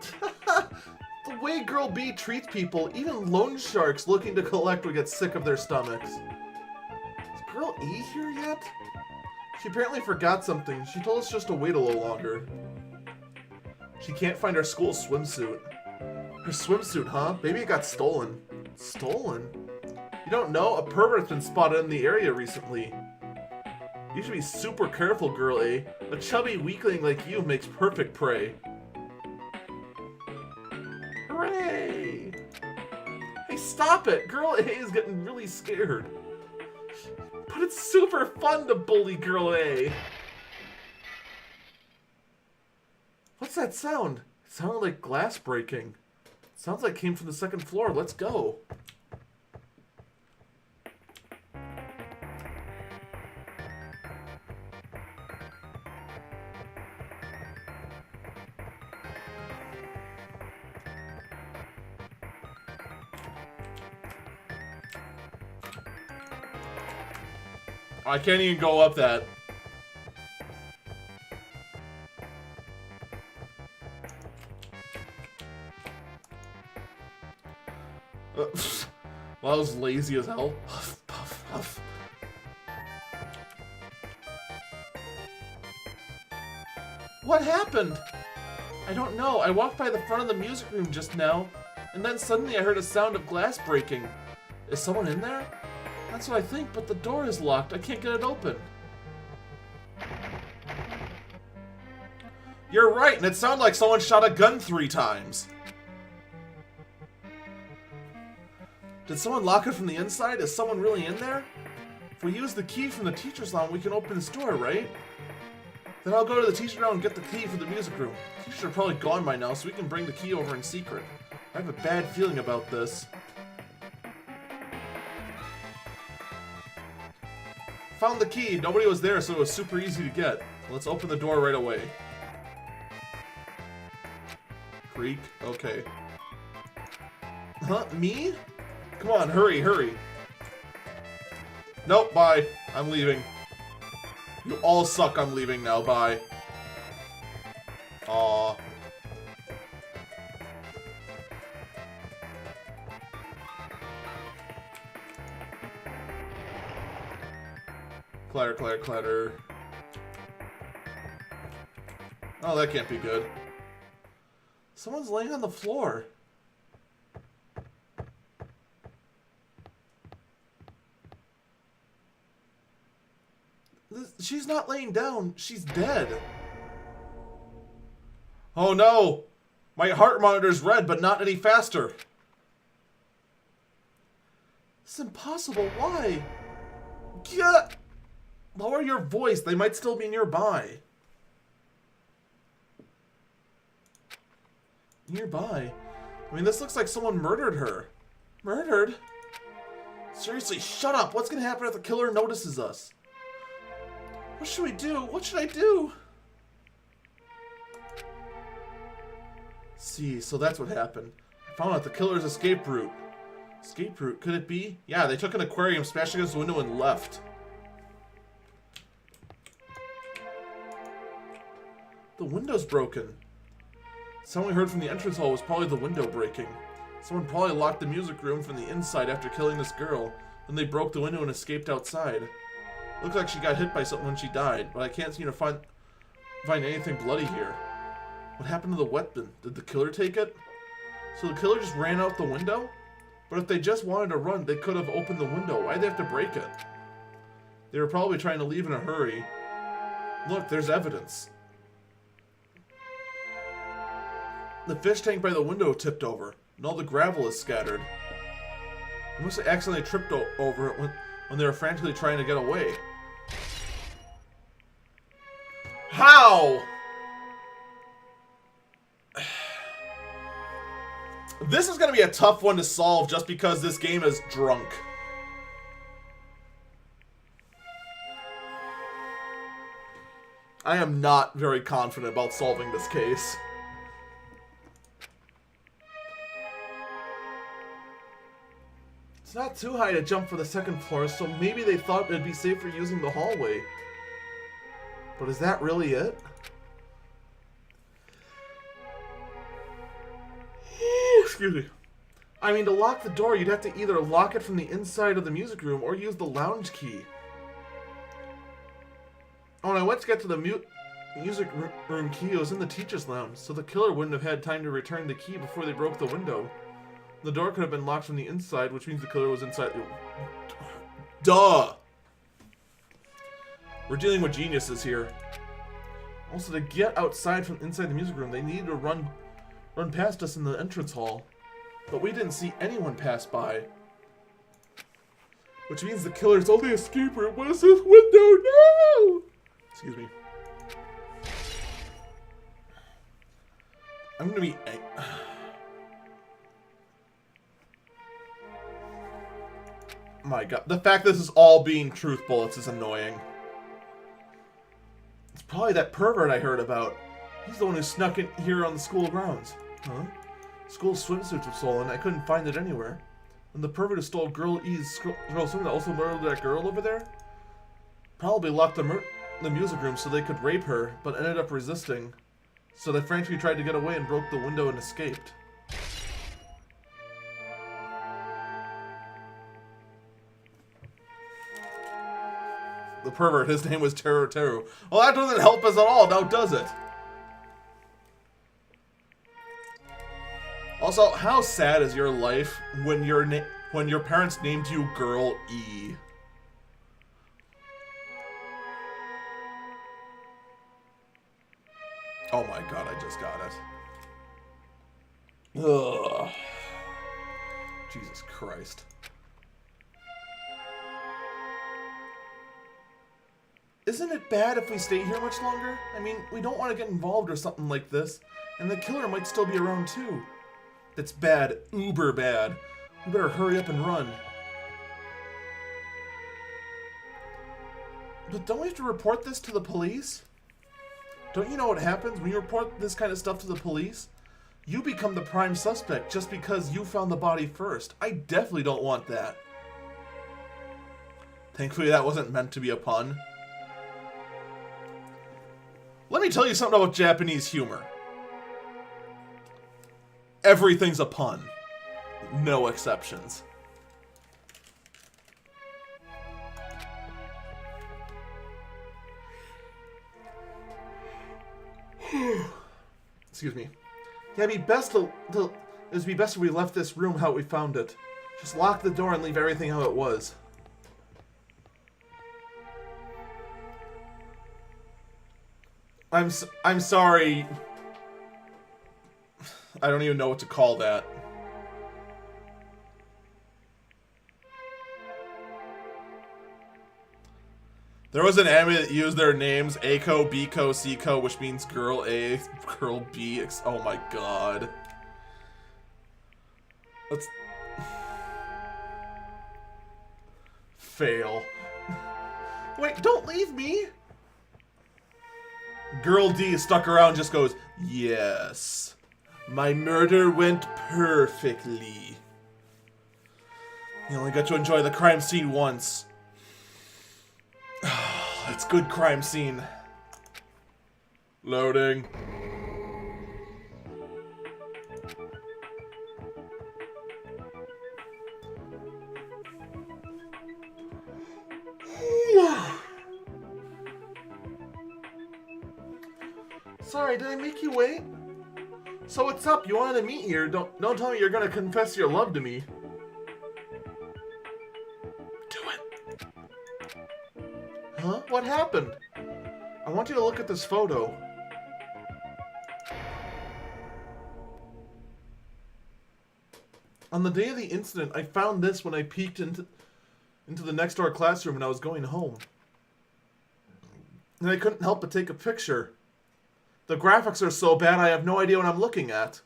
The way Girl B treats people, even loan sharks looking to collect would get sick of their stomachs. Is Girl E here yet? She apparently forgot something. She told us just to wait a little longer. She can't find our school swimsuit. Her swimsuit, huh? Maybe it got stolen. Stolen? You don't know? A pervert's been spotted in the area recently. You should be super careful, Girl A. A chubby weakling like you makes perfect prey. Hooray! Hey, stop it! Girl A is getting really scared. But it's super fun to bully Girl A. What's that sound? It sounded like glass breaking. Sounds like it came from the second floor. Let's go. I can't even go up that. Well, I was lazy as hell. Huff, puff, huff. What happened? I don't know. I walked by the front of the music room just now, and then suddenly I heard a sound of glass breaking. Is someone in there? That's what I think, but the door is locked. I can't get it open. You're right, and it sounded like someone shot a gun 3 times. Did someone lock it from the inside? Is someone really in there? If we use the key from the teacher's lounge, we can open this door, right? Then I'll go to the teacher's lounge and get the key for the music room. The teachers are probably gone by now, so we can bring the key over in secret. I have a bad feeling about this. Found the key. Nobody was there, so it was super easy to get. Let's open the door right away. Creak. Okay. Huh? Me? Come on, hurry, hurry. Nope, bye. I'm leaving. You all suck, I'm leaving now, bye. Aww. Clatter, clatter, clatter. Oh, that can't be good. Someone's laying on the floor. She's not laying down. She's dead. Oh no! My heart monitor's red, but not any faster. It's impossible. Why? Get! Lower your voice. They might still be nearby. Nearby? I mean, this looks like someone murdered her. Murdered? Seriously, shut up. What's gonna happen if the killer notices us? What should we do? What should I do? See, so that's what happened. I found out the killer's escape route. Escape route? Could it be? Yeah, they took an aquarium, smashed against the window, and left. The window's broken. The sound we heard from the entrance hall was probably the window breaking. Someone probably locked the music room from the inside after killing this girl. Then they broke the window and escaped outside. Looks like she got hit by something when she died, but I can't seem to find anything bloody here. What happened to the weapon? Did the killer take it? So the killer just ran out the window? But if they just wanted to run, they could have opened the window. Why'd they have to break it? They were probably trying to leave in a hurry. Look, there's evidence. The fish tank by the window tipped over, and all the gravel is scattered. They must have accidentally tripped over it when they were frantically trying to get away. How? This is going to be a tough one to solve just because this game is drunk. I am not very confident about solving this case. It's not too high to jump for the second floor, so maybe they thought it'd be safer using the hallway. But is that really it? Excuse me. I mean, to lock the door, you'd have to either lock it from the inside of the music room or use the lounge key. Oh, and I went to get to the music room key. It was in the teacher's lounge, so the killer wouldn't have had time to return the key before they broke the window. The door could have been locked from the inside, which means the killer was inside. Duh! We're dealing with geniuses here. Also, to get outside from inside the music room, they needed to run past us in the entrance hall. But we didn't see anyone pass by. Which means the killer's only escape route was this window. No! Excuse me. I'm gonna be... My god. The fact this is all being truth bullets is annoying. It's probably that pervert I heard about. He's the one who snuck in here on the school grounds. Huh? School swimsuits were stolen. I couldn't find it anywhere. And the pervert who stole Girl E's girl swimsuit also murdered that girl over there? probably locked the music room so they could rape her, but ended up resisting. So they frantically tried to get away and broke the window and escaped. The pervert, his name was Teru Teru. Well, that doesn't help us at all, now does it? Also, how sad is your life when your parents named you Girl E? Oh my god, I just got it. Ugh. Jesus Christ. Isn't it bad if we stay here much longer? I mean, we don't want to get involved or something like this. And the killer might still be around too. That's bad. Uber bad. We better hurry up and run. But don't we have to report this to the police? Don't you know what happens when you report this kind of stuff to the police? You become the prime suspect just because you found the body first. I definitely don't want that. Thankfully that wasn't meant to be a pun. Let me tell you something about Japanese humor. Everything's a pun. No exceptions. Excuse me. Yeah, it'd be best it'd be best if we left this room how we found it. Just lock the door and leave everything how it was. I'm sorry. I don't even know what to call that. There was an anime that used their names Aiko, Biko, Siko, which means girl A, girl B. Oh my god. Let's fail. Wait, don't leave me. Girl D stuck around, just goes, yes. My murder went perfectly. You only got to enjoy the crime scene once. It's good crime scene. Loading. Sorry, did I make you wait? So what's up? You wanted to meet here. Don't tell me you're gonna confess your love to me. Do it. Huh? What happened? I want you to look at this photo. On the day of the incident, I found this when I peeked into the next door classroom when I was going home. And I couldn't help but take a picture. The graphics are so bad I have no idea what I'm looking at.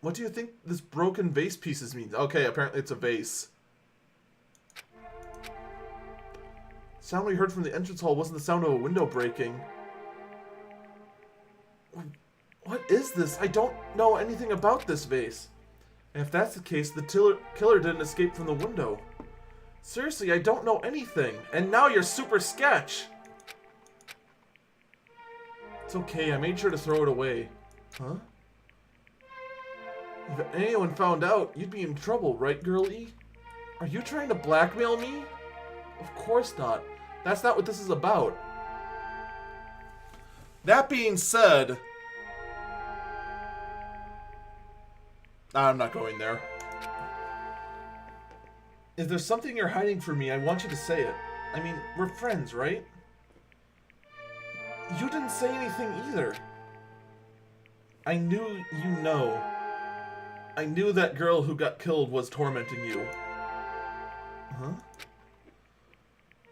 What do you think this broken vase pieces means? Okay, apparently it's a vase. The sound we heard from the entrance hall wasn't the sound of a window breaking. What is this? I don't know anything about this vase. And if that's the case, the killer didn't escape from the window. Seriously, I don't know anything. And now you're super sketch. It's okay, I made sure to throw it away. Huh? If anyone found out, you'd be in trouble, right, girlie? Are you trying to blackmail me? Of course not. That's not what this is about. That being said, I'm not going there. If there's something you're hiding from me, I want you to say it. I mean, we're friends, right? You didn't say anything either. I knew you know. I knew that girl who got killed was tormenting you. Huh?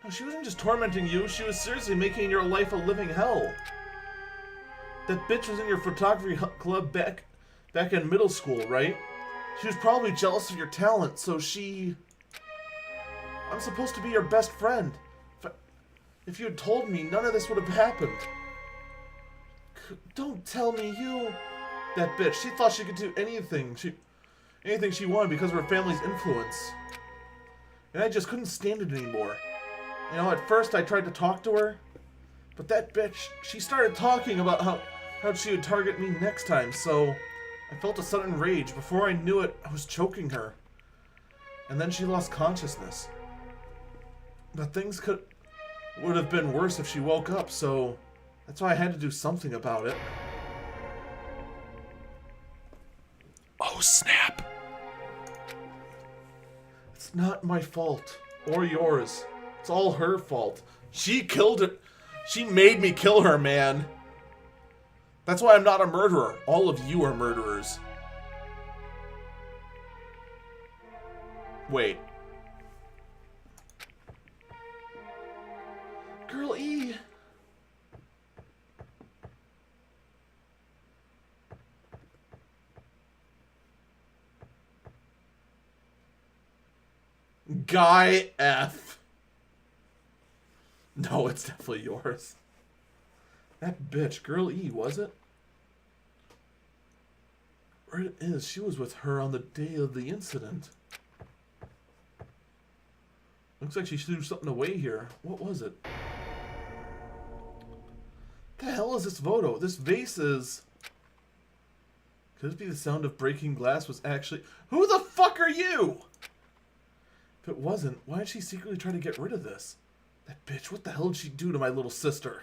No, she wasn't just tormenting you, she was seriously making your life a living hell. That bitch was in your photography club back in middle school, right? She was probably jealous of your talent, so she... I'm supposed to be your best friend. If you had told me, none of this would have happened. Don't tell me you... That bitch, she thought she could do anything she wanted because of her family's influence. and I just couldn't stand it anymore. You know, at first I tried to talk to her, but that bitch, she started talking about how she would target me next time, so I felt a sudden rage. Before I knew it, I was choking her. And then she lost consciousness. But things would have been worse if she woke up, so that's why I had to do something about it. Oh, snap. It's not my fault. Or yours. It's all her fault. She killed it. She made me kill her, man. That's why I'm not a murderer. All of you are murderers. Wait. Girl E. Guy F. No, it's definitely yours. That bitch, Girl E, was it? Right, it is. She was with her on the day of the incident. Looks like she threw something away here. What was it? The hell is this photo? This vase is... Could it be the sound of breaking glass was actually... Who the fuck are you? If it wasn't, why did she secretly try to get rid of this? That bitch, what the hell did she do to my little sister?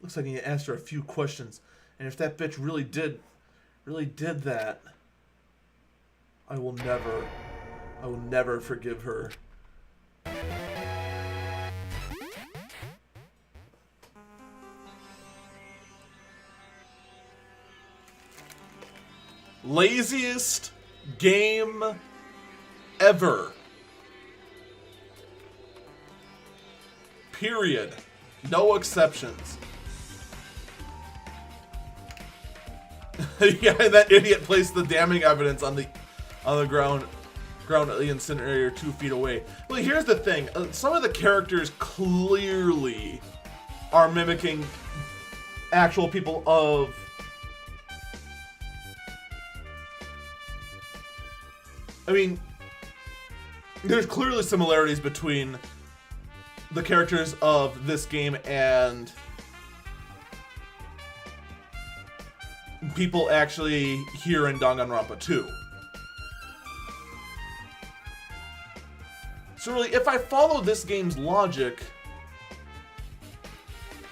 Looks like I need to ask her a few questions. And if that bitch really did that, I will never forgive her. Laziest game ever. Period. No exceptions. Yeah, that idiot placed the damning evidence on the ground at the incinerator 2 feet away. Well, here's the thing. Some of the characters clearly are mimicking actual people of... I mean, there's clearly similarities between the characters of this game and people actually here in Danganronpa 2. So really, if I follow this game's logic,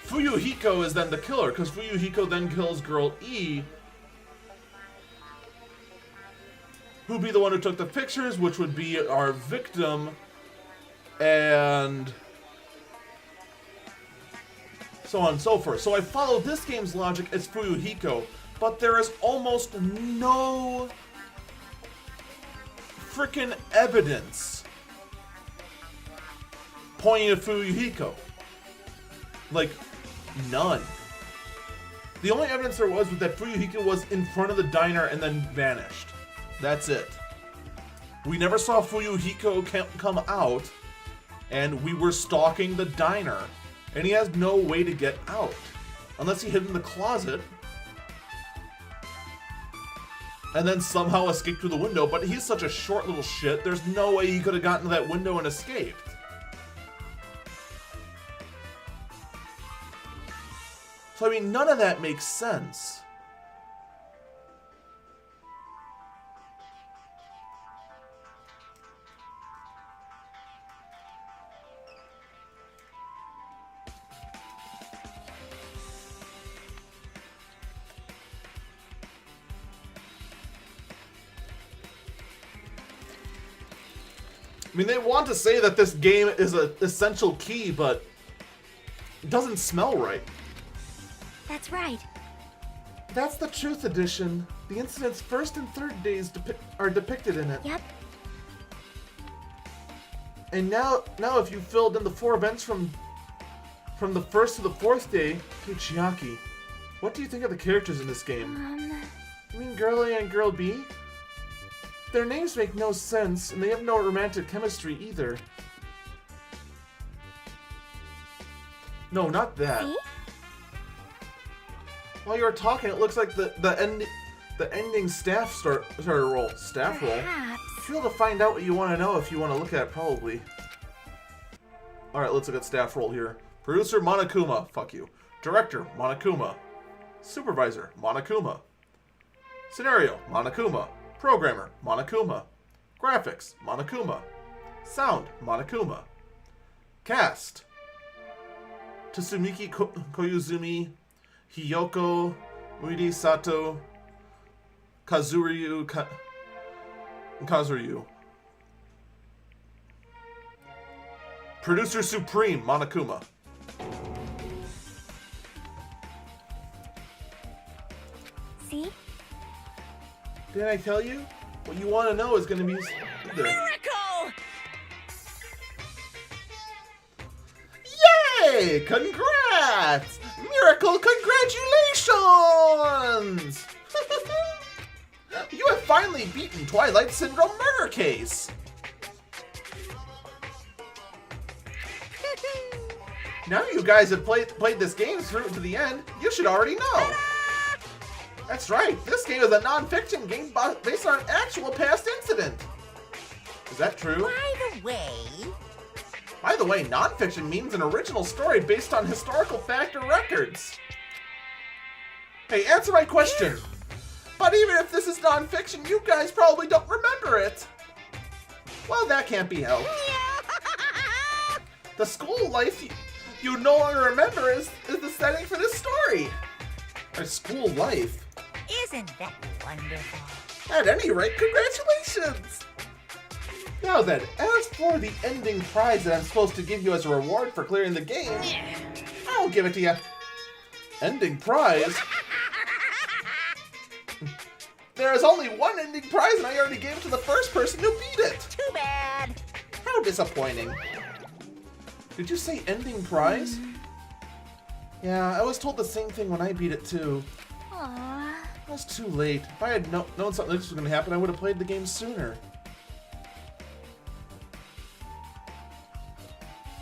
Fuyuhiko is then the killer, because Fuyuhiko then kills Girl E, who'd be the one who took the pictures, which would be our victim, and so on and so forth. So I follow this game's logic as Fuyuhiko, but there is almost no freaking evidence pointing at Fuyuhiko. Like, none. The only evidence there was that Fuyuhiko was in front of the diner and then vanished. That's it. We never saw Fuyuhiko come out, and we were stalking the diner. And he has no way to get out. Unless he hid in the closet. And then somehow escaped through the window, but he's such a short little shit, there's no way he could have gotten to that window and escaped. So, I mean, none of that makes sense. I mean, they want to say that this game is an essential key, but it doesn't smell right. That's right. That's the Truth Edition. The incident's first and third days are depicted in it. Yep. And now if you filled in the 4 events from the first to the 4th day, hey Chiaki, what do you think of the characters in this game? You mean Girl A and Girl B? Their names make no sense, and they have no romantic chemistry either. No, not that. See? While you were talking, it looks like the ending staff starter roll. Staff roll? Perhaps. feel to find out what you want to know if you want to look at it, probably. Alright, let's look at staff role here. Producer, Monokuma. Fuck you. Director, Monokuma. Supervisor, Monokuma. Scenario, Monokuma. Programmer, Monokuma. Graphics, Monokuma. Sound, Monokuma. Cast: Tsumiki Koyuzumi, Hiyoko, Uedi Sato, Kazuryu Kazuryu. Producer Supreme, Monokuma. See? Did I tell you? What you want to know is going to be there. Miracle! Yay! Congrats! Miracle congratulations! You have finally beaten Twilight Syndrome Murder Case! Now you guys have played this game through to the end, you should already know. That's right, this game is a non-fiction game based on an actual past incident. Is that true? By the way, non-fiction means an original story based on historical fact or records. Hey, answer my question. But even if this is non-fiction, you guys probably don't remember it. Well, that can't be helped. The school life you no longer remember is the setting for this story. Our school life. Isn't that wonderful? At any rate, congratulations! Now then, as for the ending prize that I'm supposed to give you as a reward for clearing the game, I'll give it to you. Ending prize? There is only one ending prize and I already gave it to the first person who beat it! Too bad. How disappointing. Did you say ending prize? Yeah, I was told the same thing when I beat it too. Aww. It was too late. If I had known something like this was going to happen, I would have played the game sooner.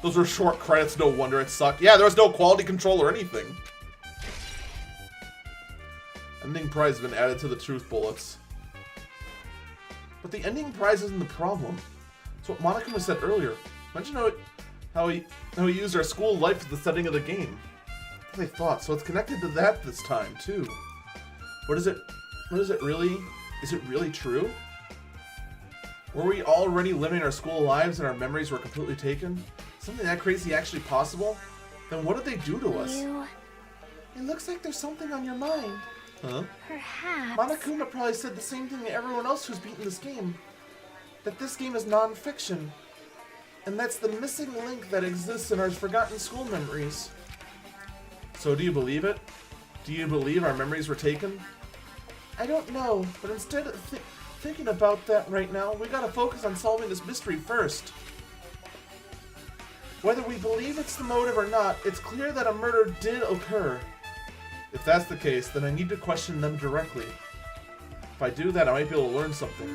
Those were short credits, no wonder it sucked. Yeah, there was no quality control or anything. Ending prize has been added to the truth bullets. But the ending prize isn't the problem. It's what Monokuma said earlier. Imagine how he used our school life as the setting of the game. That's what I thought, so it's connected to that this time, too. What is it really? Is it really true? Were we already living our school lives and our memories were completely taken? Something that crazy actually possible? Then what did they do to us? It looks like there's something on your mind. Huh? Perhaps. Monokuma probably said the same thing to everyone else who's beaten this game. That this game is non-fiction. And that's the missing link that exists in our forgotten school memories. So do you believe it? Do you believe our memories were taken? I don't know, but instead of thinking about that right now, we gotta focus on solving this mystery first. Whether we believe it's the motive or not, it's clear that a murder did occur. If that's the case, then I need to question them directly. If I do that, I might be able to learn something.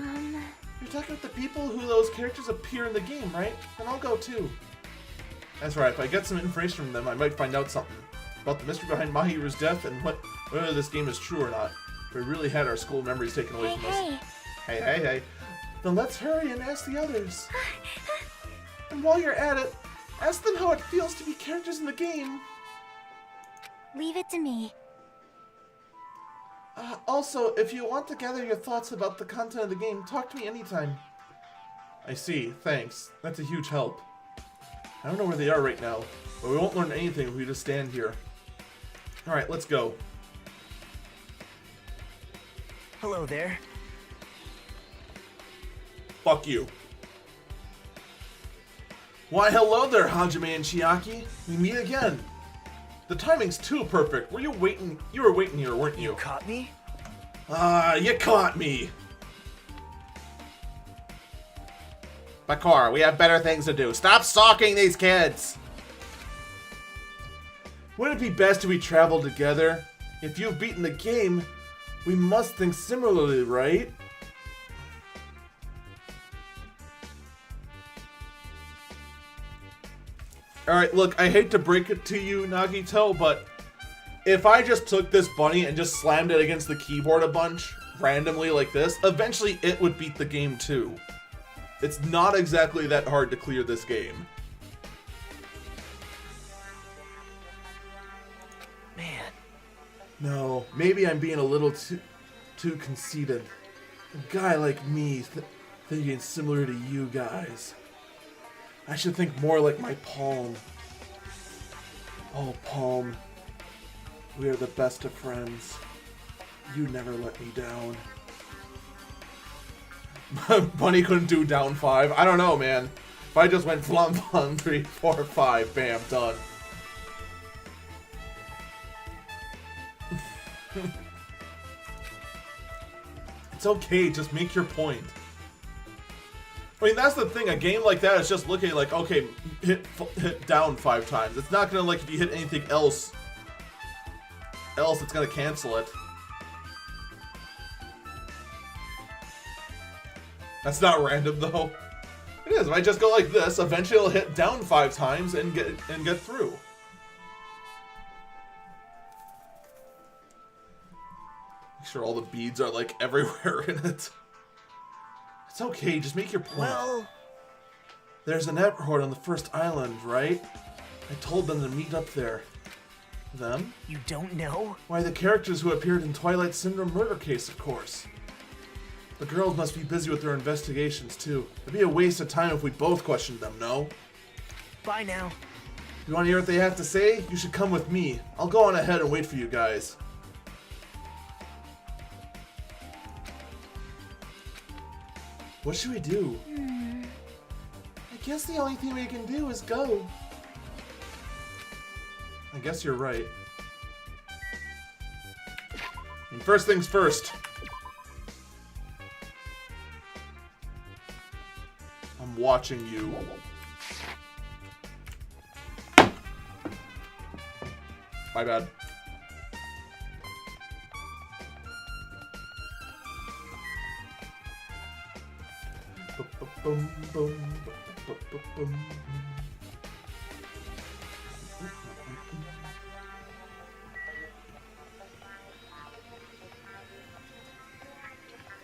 You're talking about the people who those characters appear in the game, right? Then I'll go too. That's right, if I get some information from them, I might find out something. About the mystery behind Mahiru's death and whether this game is true or not. We really had our school memories taken away from us. Hey. Then let's hurry and ask the others. And while you're at it, ask them how it feels to be characters in the game. Leave it to me. Also, if you want to gather your thoughts about the content of the game, talk to me anytime. I see, thanks. That's a huge help. I don't know where they are right now, but we won't learn anything if we just stand here. Alright, let's go. Hello there. Fuck you. Why, hello there, Hajime and Chiaki. We meet again. The timing's too perfect. You were waiting here, weren't you? You caught me? You caught me. Bakar, we have better things to do. Stop stalking these kids. Wouldn't it be best if we traveled together? If you've beaten the game, we must think similarly, right? Alright, look, I hate to break it to you, Nagito, but if I just took this bunny and just slammed it against the keyboard a bunch, randomly like this, eventually it would beat the game too. It's not exactly that hard to clear this game. Man. No, maybe I'm being a little too conceited. A guy like me thinking similar to you guys. I should think more like my Palm. Oh, Palm. We are the best of friends. You never let me down. Bunny couldn't do down 5. I don't know, man. If I just went flum flum 3, 4, 5, bam, done. It's okay, just make your point. I mean, that's the thing. A game like that is just looking like, okay, hit down 5 times. It's not gonna, like, if you hit anything else, it's gonna cancel it. That's not random, though. It is. If I just go like this, eventually it'll hit down 5 times and get through. Make sure all the beads are, like, everywhere in it. It's okay, just make your point. Well, there's an Ephort on the first island, right? I told them to meet up there. Them? you don't know? Why, the characters who appeared in Twilight Syndrome murder case, of course. The girls must be busy with their investigations, too. It'd be a waste of time if we both questioned them, no? Bye now. You want to hear what they have to say? You should come with me. I'll go on ahead and wait for you guys. What should we do? I guess the only thing we can do is go. I guess you're right. And first things first. I'm watching you. My bad.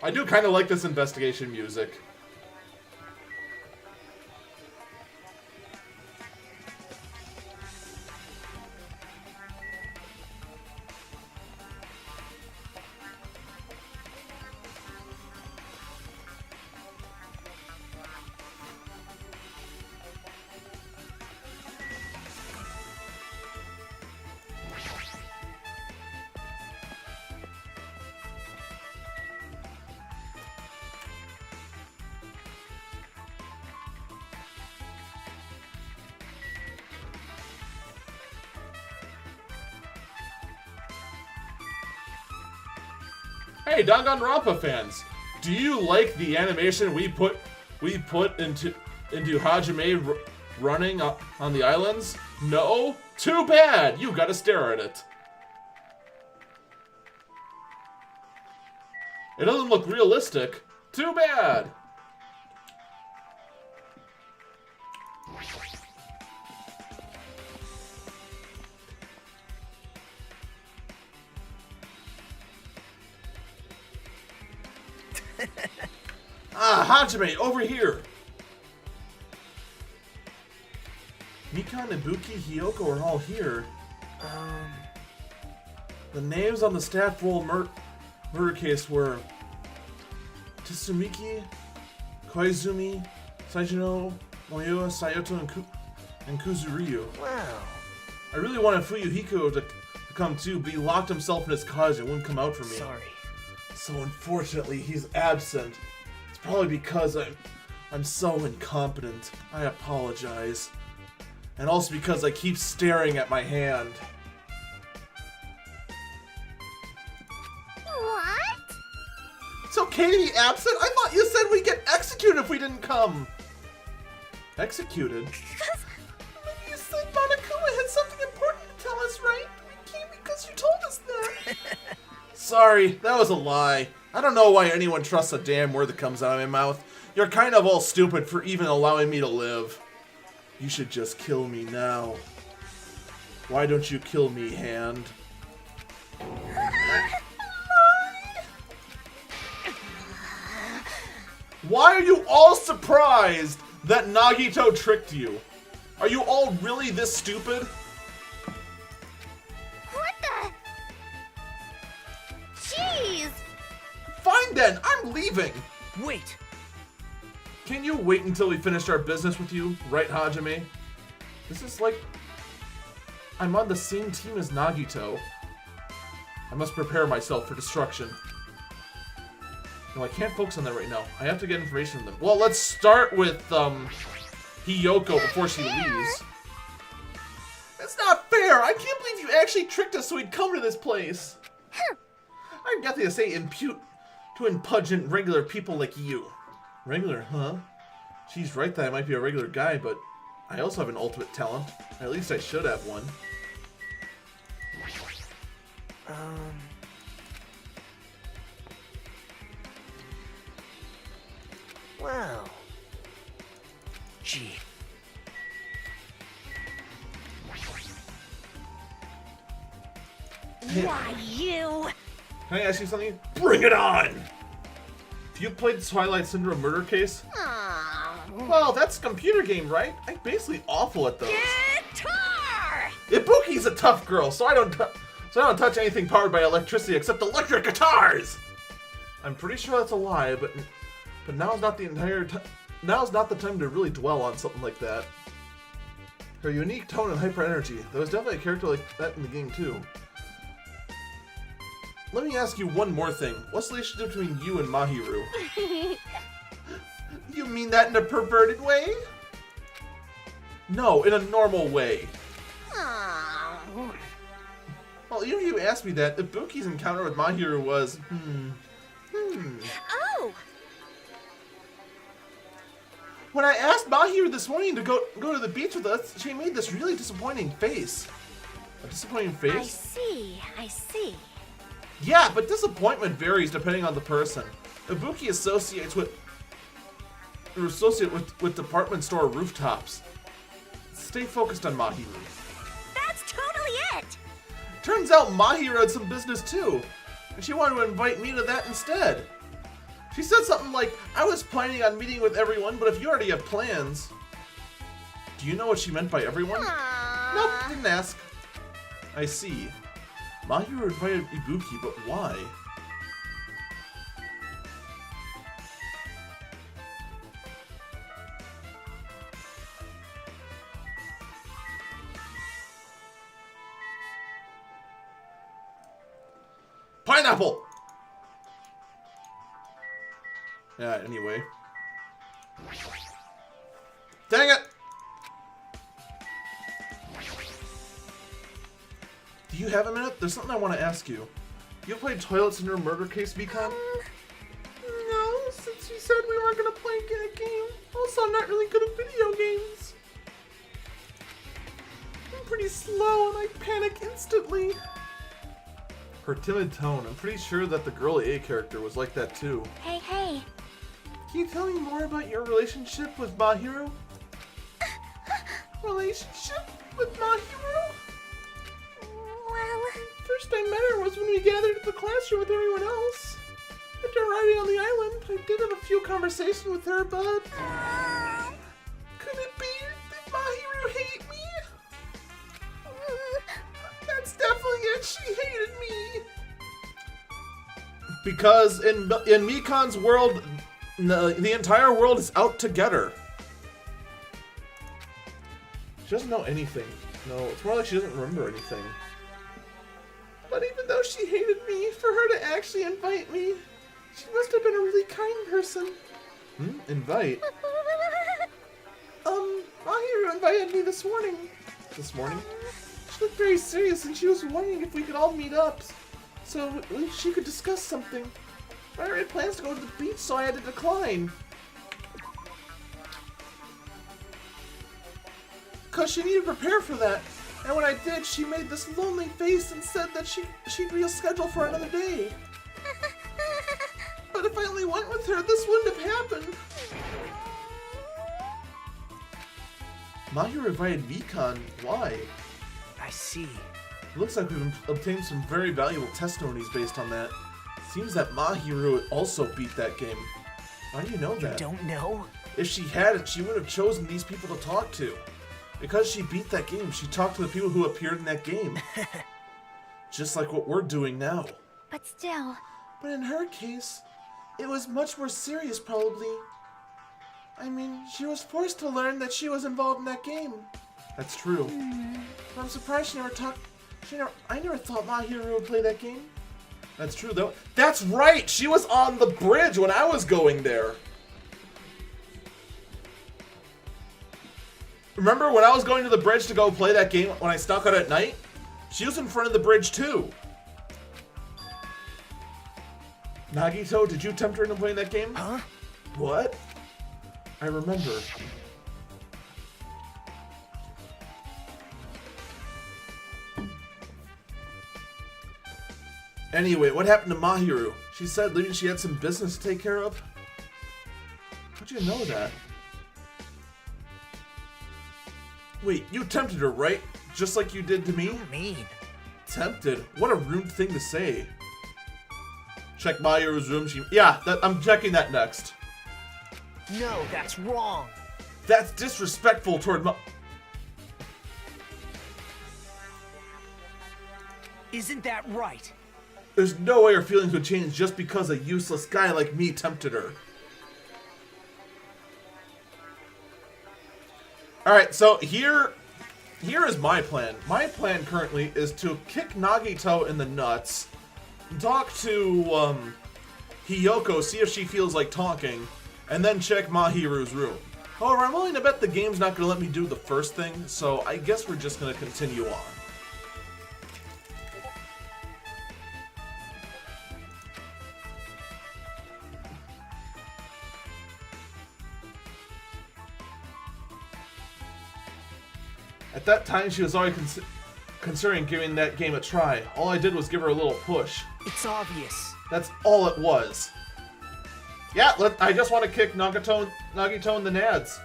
I do kind of like this investigation music. Hey, Danganronpa fans, do you like the animation we put into Hajime running on the islands? No? Too bad. You gotta stare at it. It doesn't look realistic. Too bad. Hajime, over here! Mika, Ibuki, Hiyoko are all here. The names on the staff roll murder case were Tsumiki, Koizumi, Saijino, Moyo, Sayoto, and Kuzuryu. Wow. I really wanted Fuyuhiko to come too, but he locked himself in his closet and wouldn't come out for me. Sorry. So unfortunately, he's absent. It's probably because I'm so incompetent. I apologize. And also because I keep staring at my hand. What? It's okay to be absent? I thought you said we'd get executed if we didn't come. Executed? You said Monokuma had something important to tell us, right? We came because you told us that. Sorry, that was a lie. I don't know why anyone trusts a damn word that comes out of my mouth. You're kind of all stupid for even allowing me to live. You should just kill me now. Why don't you kill me, hand? Why are you all surprised that Nagito tricked you? Are you all really this stupid? What the? Jeez! Fine then, I'm leaving. Wait. Can you wait until we finish our business with you, right, Hajime? This is like... I'm on the same team as Nagito. I must prepare myself for destruction. No, I can't focus on that right now. I have to get information from them. Well, let's start with, Hiyoko before she leaves. That's not fair! I can't believe you actually tricked us so we'd come to this place! I've got to say impute to impudent regular people like you. Regular, huh? She's right that I might be a regular guy, but I also have an ultimate talent. At least I should have one. Well. Gee. Why, you? Can I ask you something? Bring it on! Have you played Twilight Syndrome Murder Case? Aw. Well, that's a computer game, right? I'm basically awful at those. Guitar! Ibuki's a tough girl, so I don't touch anything powered by electricity except electric guitars. I'm pretty sure that's a lie, but now's not the time to really dwell on something like that. Her unique tone and hyper energy. There was definitely a character like that in the game too. Let me ask you one more thing. What's the relationship between you and Mahiru? You mean that in a perverted way? No, in a normal way. Aw. Well, even if you asked me that, Ibuki's encounter with Mahiru was, Oh! When I asked Mahiru this morning to go to the beach with us, she made this really disappointing face. A disappointing face? I see. Yeah, but disappointment varies depending on the person. Ibuki associates with department store rooftops. Stay focused on Mahiru. That's totally it! Turns out Mahiru had some business too, and she wanted to invite me to that instead. She said something like, I was planning on meeting with everyone, but if you already have plans... Do you know what she meant by everyone? Aww. Nope, didn't ask. I see. Mahiru invited Ibuki, but why? Pineapple! Yeah, anyway. Dang it! Do you have a minute? There's something I want to ask you. You played Toilet Syndrome Murder Case, Beacon? No, since you said we weren't going to play a game. Also, I'm not really good at video games. I'm pretty slow and I panic instantly. Her timid tone, I'm pretty sure that the Girl A character was like that too. Hey. Can you tell me more about your relationship with Mahiru? Relationship with Mahiru? Well, First I met her was when we gathered at the classroom with everyone else. After arriving on the island, I did have a few conversations with her, but... Could it be that Mahiru hate me? That's definitely it, she hated me! Because in Mikan's world, the entire world is out to get her. She doesn't know anything. No, it's more like she doesn't remember anything. But even though she hated me, for her to actually invite me, she must have been a really kind person. Invite? Mahiru invited me this morning. This morning? She looked very serious and she was wondering if we could all meet up so she could discuss something. But I already had plans to go to the beach, so I had to decline. Because she needed to prepare for that. And when I did, she made this lonely face and said that she'd reschedule for another day. But if I only went with her, this wouldn't have happened. Mahiru invited Mikan. Why? I see. It looks like we've obtained some very valuable testimonies based on that. Seems that Mahiru also beat that game. Why do you know that? Don't know? If she had it, she would have chosen these people to talk to. Because she beat that game, she talked to the people who appeared in that game. Just like what we're doing now. But still... But in her case, it was much more serious, probably. I mean, she was forced to learn that she was involved in that game. That's true. But I'm surprised she never talked... I never thought Mahiru would play that game. That's true, though. That's right! She was on the bridge when I was going there. Remember when I was going to the bridge to go play that game when I snuck out at night? She was in front of the bridge, too. Nagito, did you tempt her into playing that game? Huh? What? I remember. Anyway, what happened to Mahiru? She said leaving she had some business to take care of. How'd you know that? Wait, you tempted her, right? Just like you did to me? Mean. Tempted? What a rude thing to say. Check Mahiru's room. Yeah, I'm checking that next. No, that's wrong. That's disrespectful toward Isn't that right? There's no way her feelings would change just because a useless guy like me tempted her. Alright, so here is my plan. My plan currently is to kick Nagito in the nuts, talk to Hiyoko, see if she feels like talking, and then check Mahiru's room. However, I'm willing to bet the game's not going to let me do the first thing, so I guess we're just going to continue on. At that time, she was already considering giving that game a try. All I did was give her a little push. It's obvious. That's all it was. Yeah, I just want to kick Nagito in the nads.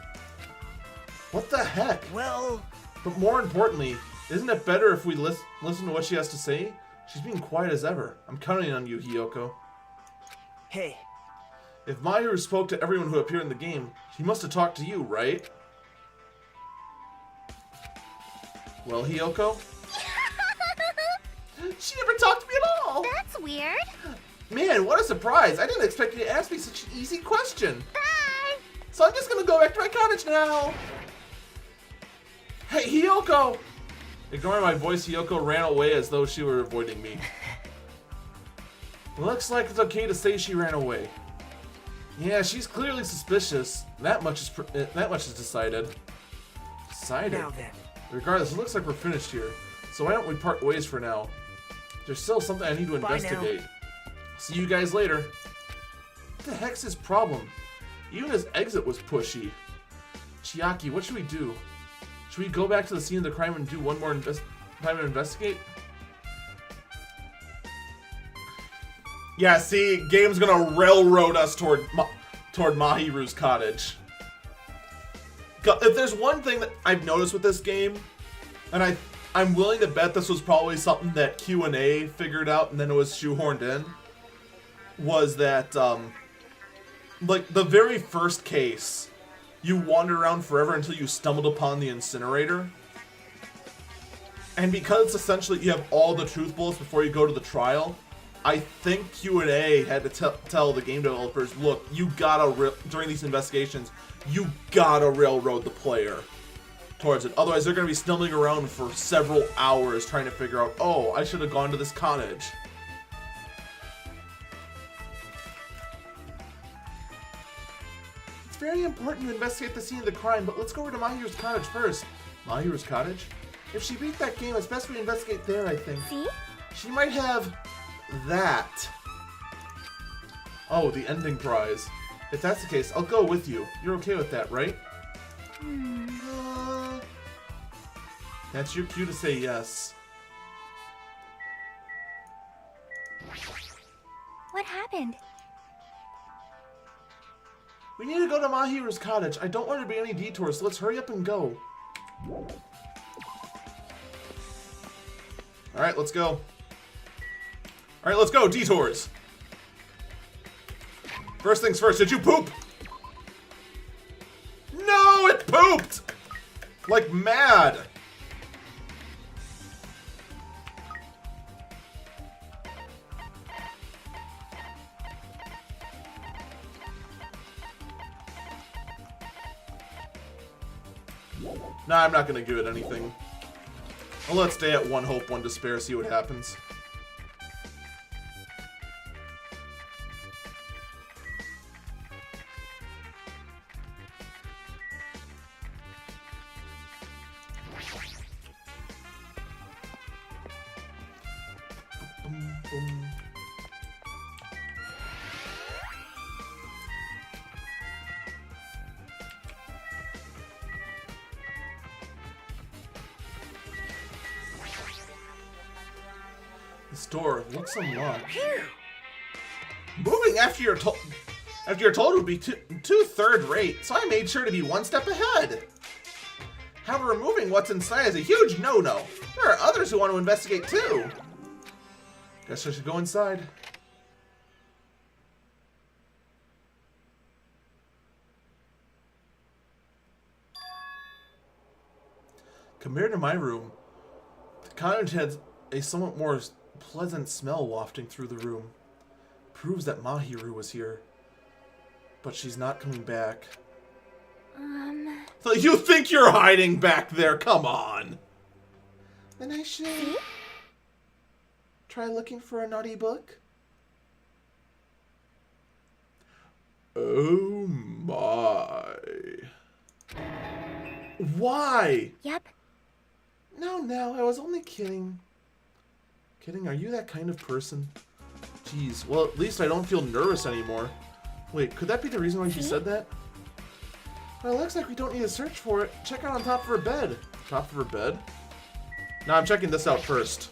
What the heck? Well... But more importantly, isn't it better if we listen to what she has to say? She's being quiet as ever. I'm counting on you, Hiyoko. Hey. If Mahiru spoke to everyone who appeared in the game, she must have talked to you, right? Well, Hiyoko? She never talked to me at all! That's weird. Man, what a surprise! I didn't expect you to ask me such an easy question. Bye! So I'm just gonna go back to my cottage now. Hey, Hiyoko! Ignoring my voice, Hiyoko ran away as though she were avoiding me. Looks like it's okay to say she ran away. Yeah, she's clearly suspicious. That much is decided. Decided? Now then. Regardless, it looks like we're finished here. So why don't we part ways for now? There's still something I need to investigate. See you guys later. What the heck's his problem? Even his exit was pushy. Chiaki, what should we do? Should we go back to the scene of the crime and do one more time to investigate? Yeah, see, game's gonna railroad us toward Mahiru's cottage. If there's one thing that I've noticed with this game, and I'm willing to bet this was probably something that Q&A figured out and then it was shoehorned in, was that, like, the very first case, you wandered around forever until you stumbled upon the incinerator. And because it's essentially you have all the truth bullets before you go to the trial, I think Q&A had to tell the game developers, look, you gotta, during these investigations, you gotta railroad the player towards it. Otherwise, they're gonna be stumbling around for several hours trying to figure out, oh, I should have gone to this cottage. It's very important to investigate the scene of the crime, but let's go over to Mahiru's cottage first. Mahiru's cottage? If she beat that game, it's best we investigate there, I think. See? She might have that. Oh, the ending prize. If that's the case, I'll go with you. You're okay with that, right? That's your cue to say yes. What happened? We need to go to Mahiru's cottage. I don't want there to be any detours, so let's hurry up and go. Alright, let's go. Alright, let's go. Detours. First things first, did you poop? No, it pooped! Like mad. Nah, I'm not gonna give it anything. I'll let it stay at one hope, one despair, see what happens. This door looks unlocked. Moving after you're told would be too third-rate, so I made sure to be one step ahead. However, removing what's inside is a huge no-no. There are others who want to investigate too. Guess I should go inside. Compared to my room, the cottage had a somewhat more pleasant smell wafting through the room. Proves that Mahiru was here. But she's not coming back. So you think you're hiding back there? Come on. Then I should try looking for a naughty book. Oh my. Why? Yep. No, I was only kidding. Kidding? Are you that kind of person? Jeez. Well, at least I don't feel nervous anymore. Wait, could that be the reason why she said that? Well, it looks like we don't need to search for it. Check out on top of her bed. Top of her bed? No, I'm checking this out first.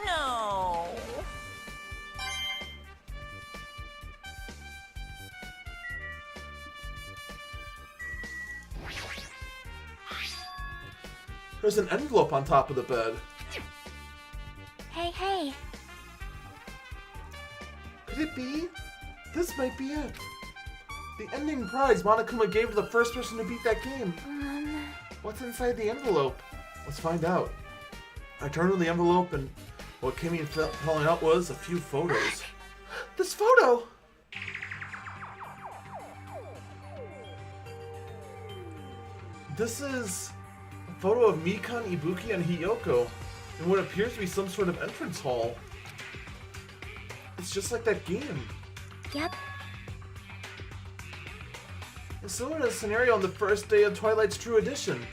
No. There's an envelope on top of the bed. Hey. Could it be? This might be it. The ending prize Monokuma gave to the first person to beat that game. What's inside the envelope? Let's find out. I turned on the envelope and what came in falling out was a few photos. This photo! This is a photo of Mikan, Ibuki, and Hiyoko in what appears to be some sort of entrance hall. It's just like that game. Yep. It's similar to the scenario on the first day of Twilight's True Edition.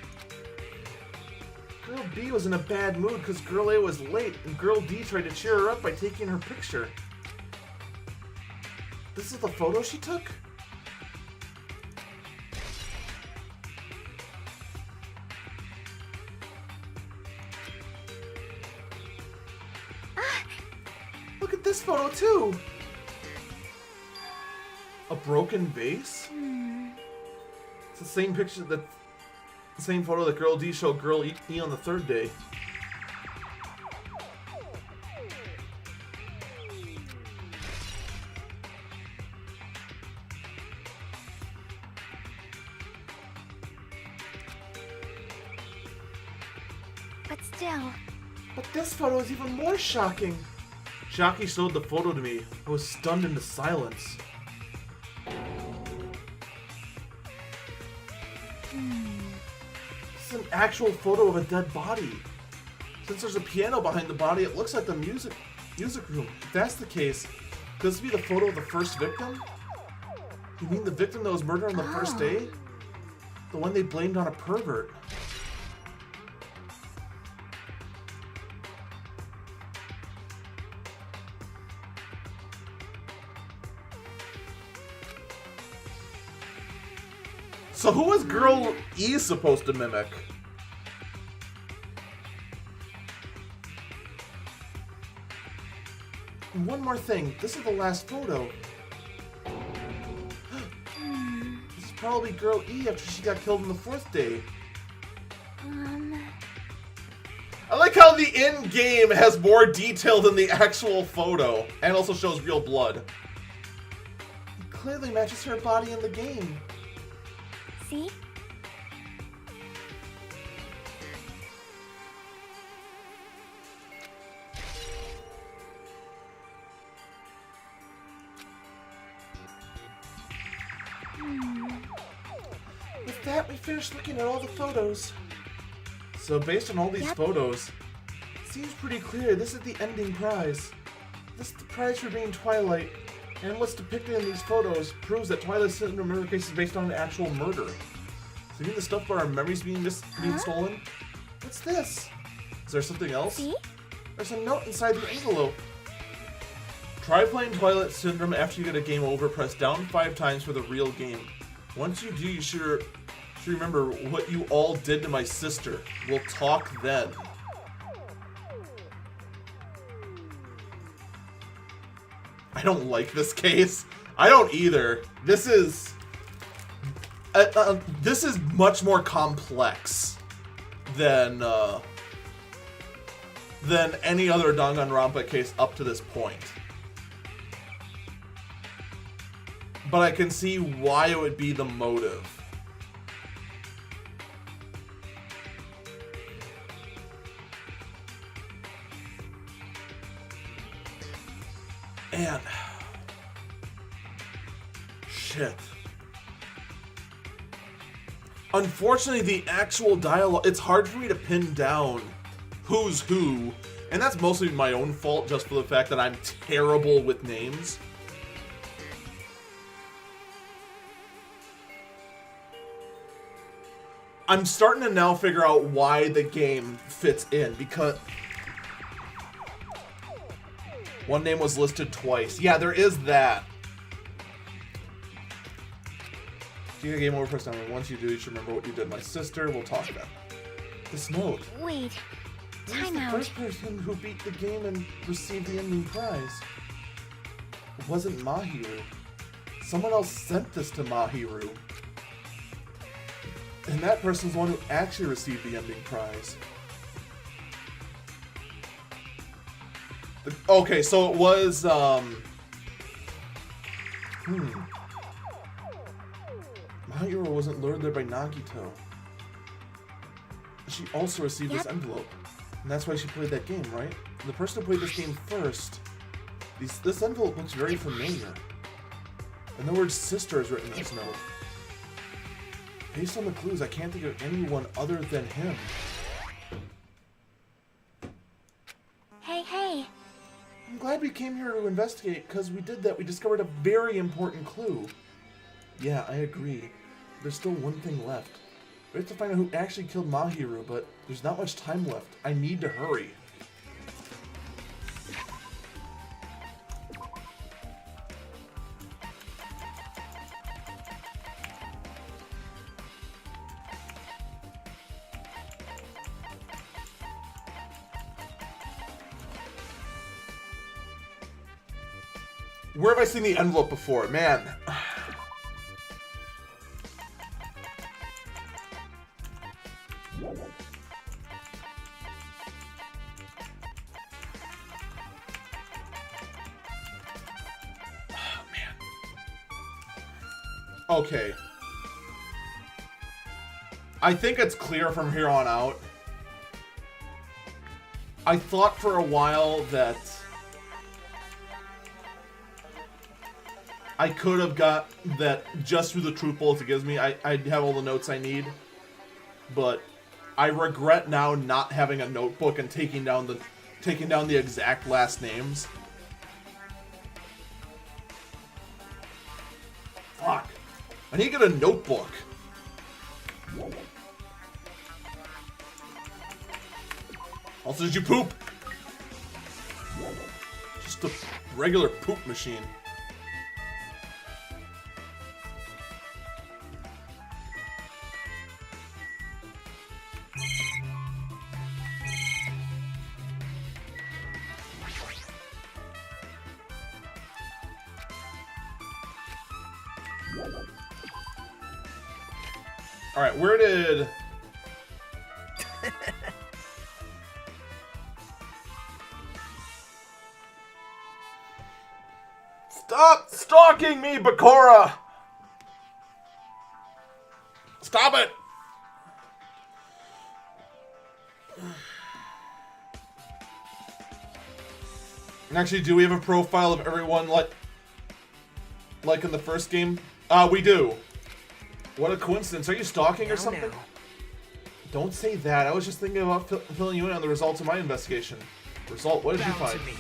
Girl B was in a bad mood because Girl A was late, and Girl D tried to cheer her up by taking her picture. This is the photo she took? Look at this photo too! A broken vase? It's the same picture that, the same photo that Girl D showed Girl E on the third day. But still. But this photo is even more shocking. Shaki showed the photo to me. I was stunned into silence. This is an actual photo of a dead body. Since there's a piano behind the body, it looks like the music room. If that's the case, could this be the photo of the first victim? You mean the victim that was murdered on the first day? The one they blamed on a pervert. So who was Girl E supposed to mimic? And one more thing, this is the last photo. This is probably Girl E after she got killed on the fourth day. I like like how the in-game has more detail than the actual photo, and also shows real blood. It clearly matches her body in the game. See? With that, we finished looking at all the photos. So based on all these photos, it seems pretty clear this is the ending prize. This is the prize for being Twilight, and what's depicted in these photos proves that Twilight's syndrome murder case is based on an actual murder. So you mean the stuff about our memories being stolen? What's this? Is there something else? See? There's a note inside the envelope. Try playing Twilight Syndrome after you get a game over. Press down 5 times for the real game. Once you do, you should remember what you all did to my sister. We'll talk then. I don't like this case. I don't either. This is much more complex than any other Danganronpa case up to this point. But I can see why it would be the motive. And shit. Unfortunately, the actual dialogue, it's hard for me to pin down who's who, and that's mostly my own fault just for the fact that I'm terrible with names. I'm starting to now figure out why the game fits in, because one name was listed twice. Yeah, there is that. You get a game over first time, and once you do, you should remember what you did to my sister. We'll talk about it. This note. Wait. Who's Time the out. first person who beat the game and received the ending prize? It wasn't Mahiru. Someone else sent this to Mahiru. And that person's the one who actually received the ending prize. Okay, so it was, Mahiru wasn't lured there by Nagito. She also received this envelope. And that's why she played that game, right? The person who played this game first, this envelope looks very familiar. And the word sister is written in this note. Based on the clues, I can't think of anyone other than him. Hey. I'm glad we came here to investigate, because we did that. We discovered a very important clue. Yeah, I agree. There's still one thing left. We have to find out who actually killed Mahiru, but there's not much time left. I need to hurry. Where have I seen the envelope before? Man. Okay. I think it's clear from here on out. I thought for a while that I could have got that just through the truth bullets it gives me. I'd have all the notes I need. But I regret now not having a notebook and taking down the exact last names. Fuck. I need to get a notebook. Also, did you poop? Just a regular poop machine. Alright, where did... Stop stalking me, Bakura! Stop it! Actually, do we have a profile of everyone like in the first game? We do. What a coincidence. Are you stalking or something? Now. Don't say that. I was just thinking about filling you in on the results of my investigation. Result, what did you Bow find? to me.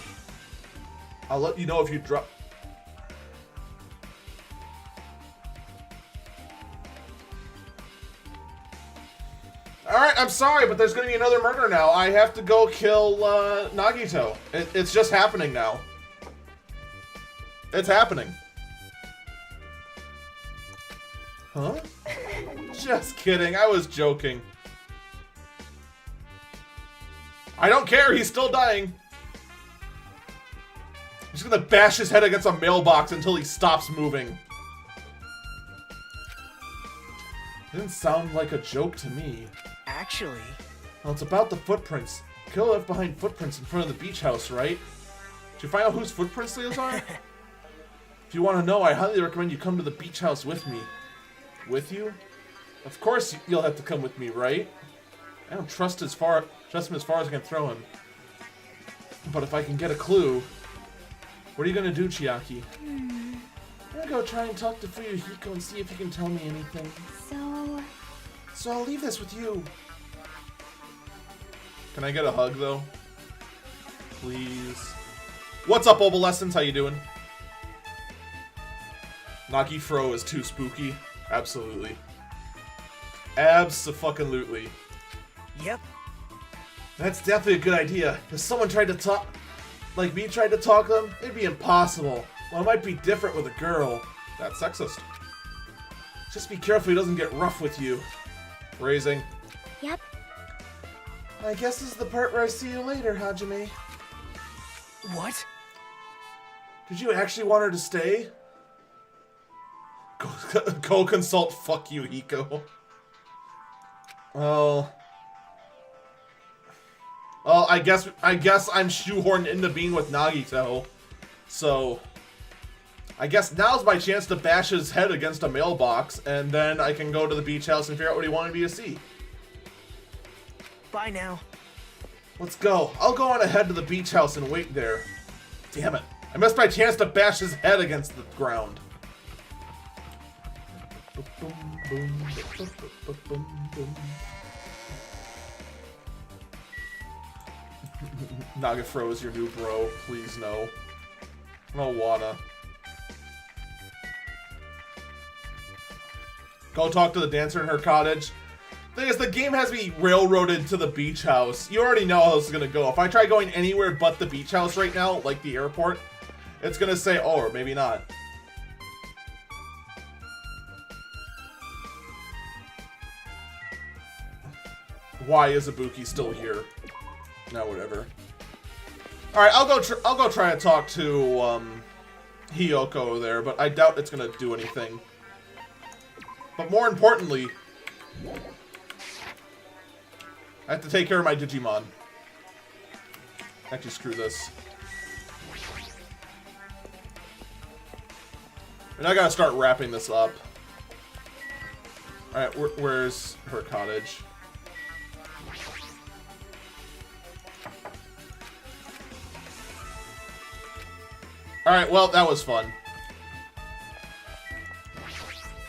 I'll let you know if you drop... Alright, I'm sorry, but there's going to be another murder now. I have to go kill Nagito. It's just happening now. It's happening. Huh? Just kidding, I was joking. I don't care, he's still dying. He's gonna bash his head against a mailbox until he stops moving. Didn't sound like a joke to me. Actually, Well, it's about the footprints. Killer left behind footprints in front of the beach house, right? Did you find out whose footprints those are? If you want to know, I highly recommend you come to the beach house with me. With you? Of course you'll have to come with me, right? I don't trust him as far as I can throw him. But if I can get a clue... What are you gonna do, Chiaki? I'm gonna go try and talk to Fuyuhiko and see if he can tell me anything. So I'll leave this with you. Can I get a hug, though? Please. What's up, Obsolescence? How you doing? Naki Fro is too spooky. Absolutely. Abso-fucking-lutely. yep. That's definitely a good idea. If someone tried to talk... Like me tried to talk to them, it'd be impossible. Well, it might be different with a girl. That's sexist. Just be careful he doesn't get rough with you. Phrasing. Yep. I guess this is the part where I see you later, Hajime. What? Did you actually want her to stay? Go consult fuck you, Hiko. Well, I guess I'm shoehorned into being with Nagito. So, I guess now's my chance to bash his head against a mailbox, and then I can go to the beach house and figure out what he wanted me to see. Bye now. Let's go. I'll go on ahead to the beach house and wait there. Damn it. I missed my chance to bash his head against the ground. Nagafro is your new bro. Please no. I don't wanna. Go talk to the dancer in her cottage. Thing is, the game has me railroaded to the beach house. You already know how this is gonna go. If I try going anywhere but the beach house right now, like the airport, it's gonna say, oh, or maybe not. Why is Ibuki still here? No, whatever. All right, I'll go try to talk to Hiyoko there, but I doubt it's gonna do anything. But more importantly, I have to take care of my Digimon. Actually, screw this. And I gotta start wrapping this up. All right, where's her cottage? Alright, well, that was fun.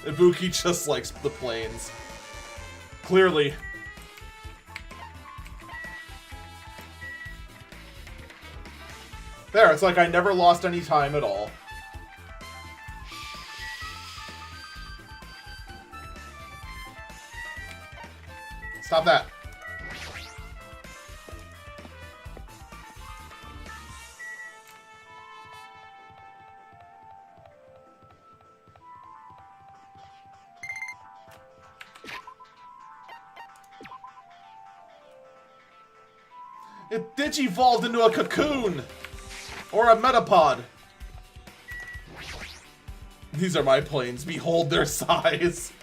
Ibuki just likes the planes. Clearly. There, it's like I never lost any time at all. Stop that. It digivolved into a cocoon! Or a metapod. These are my planes. Behold their size.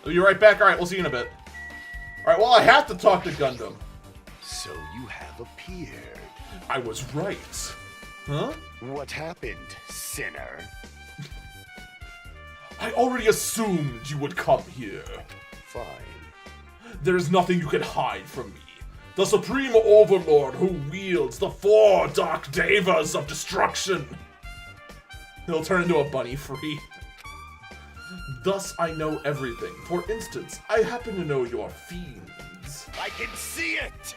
Oh, you're right back? Alright, we'll see you in a bit. Alright, well, I have to talk to Gundam. So you have appeared. I was right. Huh? What happened, sinner? I already assumed you would come here. Fine. There's nothing you can hide from me. The Supreme Overlord who wields the 4 Dark Devas of Destruction. He'll turn into a bunny free. Thus I know everything. For instance, I happen to know your fiends. I can see it!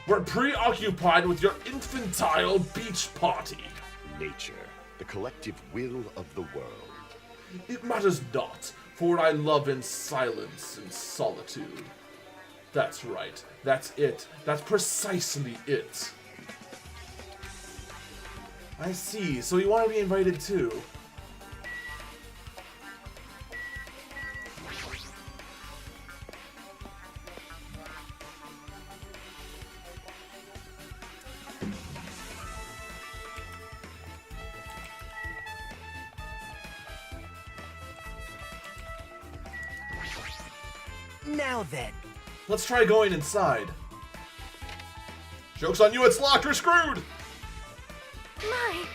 We're preoccupied with your infantile beach party. Nature, the collective will of the world. It matters not, for I love in silence and solitude. That's right. That's it. That's precisely it. I see. So you want to be invited too? Now then. Let's try going inside. Joke's on you, it's locked, you're screwed! My,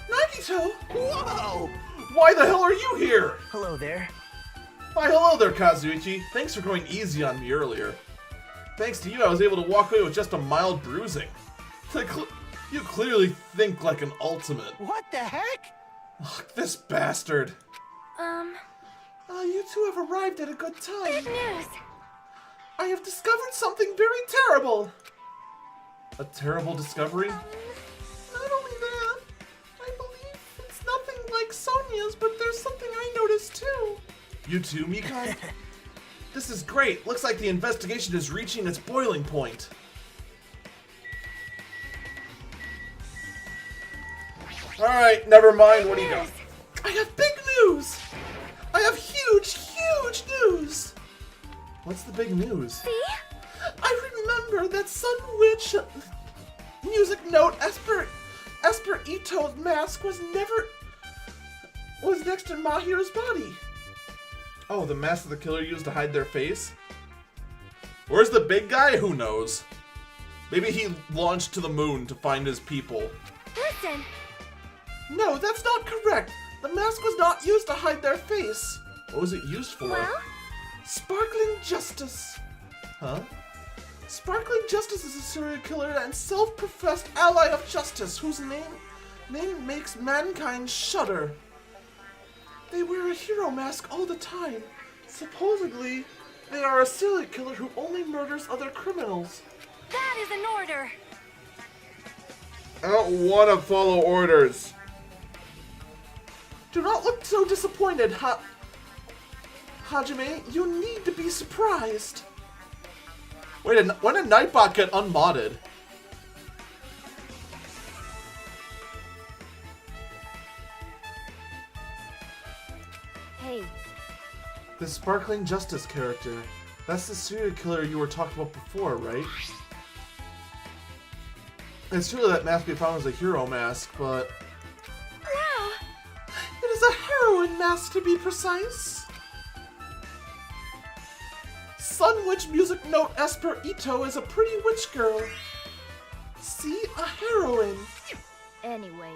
Nagito! Whoa! Why the hell are you here? Hello there. Why, hello there, Kazuichi. Thanks for going easy on me earlier. Thanks to you, I was able to walk away with just a mild bruising. You clearly think like an ultimate. What the heck? Ugh, this bastard. You two have arrived at a good time. big news. I have discovered something very terrible. A terrible discovery? Not only that, I believe it's nothing like Sonia's, but there's something I noticed too. You too, Mikai? This is great. Looks like the investigation is reaching its boiling point. Alright, never mind. What do you got? I have big news! I have huge, huge news! What's the big news? See? I remember that Sun Witch music note Esper Ito's mask was next to Mahiru's body. Oh, the mask that the killer used to hide their face? Where's the big guy? Who knows? Maybe he launched to the moon to find his people. Listen. No, that's not correct. The mask was not used to hide their face. What was it used for? Well? Sparkling Justice. Huh? Sparkling Justice is a serial killer and self-professed ally of justice whose name makes mankind shudder. They wear a hero mask all the time. Supposedly, they are a serial killer who only murders other criminals. That is an order. I don't want to follow orders. Do not look so disappointed, Hajime. You need to be surprised. Wait, when did Nightbot get unmodded? Hey, The Sparkling Justice character. That's the serial killer you were talking about before, right? It's true that mask we found was a hero mask, but... wow. It is a heroine mask, to be precise. Sun Witch music note Esper Ito is a pretty witch girl. See? A heroine. Anyway,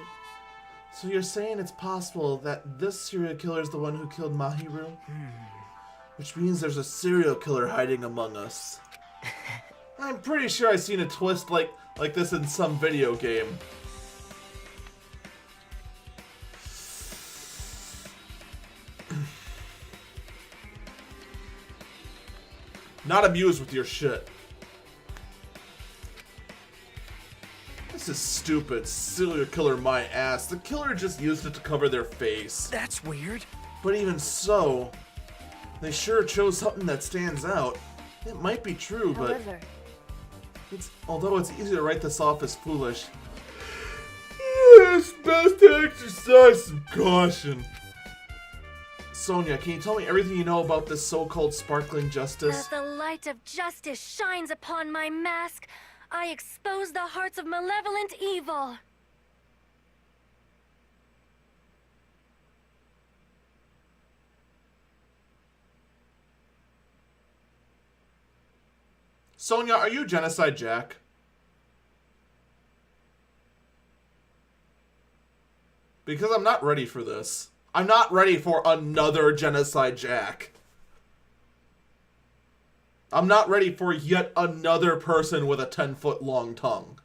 So you're saying it's possible that this serial killer is the one who killed Mahiru? Which means there's a serial killer hiding among us. I'm pretty sure I've seen a twist like this in some video game. Not amused with your shit. This is stupid. Serial killer my ass. The killer just used it to cover their face. That's weird. But even so, they sure chose something that stands out. It might be true, but however, although it's easy to write this off as foolish, it's best to exercise some caution. Sonia, can you tell me everything you know about this so-called Sparkling Justice? as the light of justice shines upon my mask, I expose the hearts of malevolent evil. Sonia, are you Genocide Jack? Because I'm not ready for this. I'm not ready for another Genocide Jack. I'm not ready for yet another person with a 10-foot long tongue.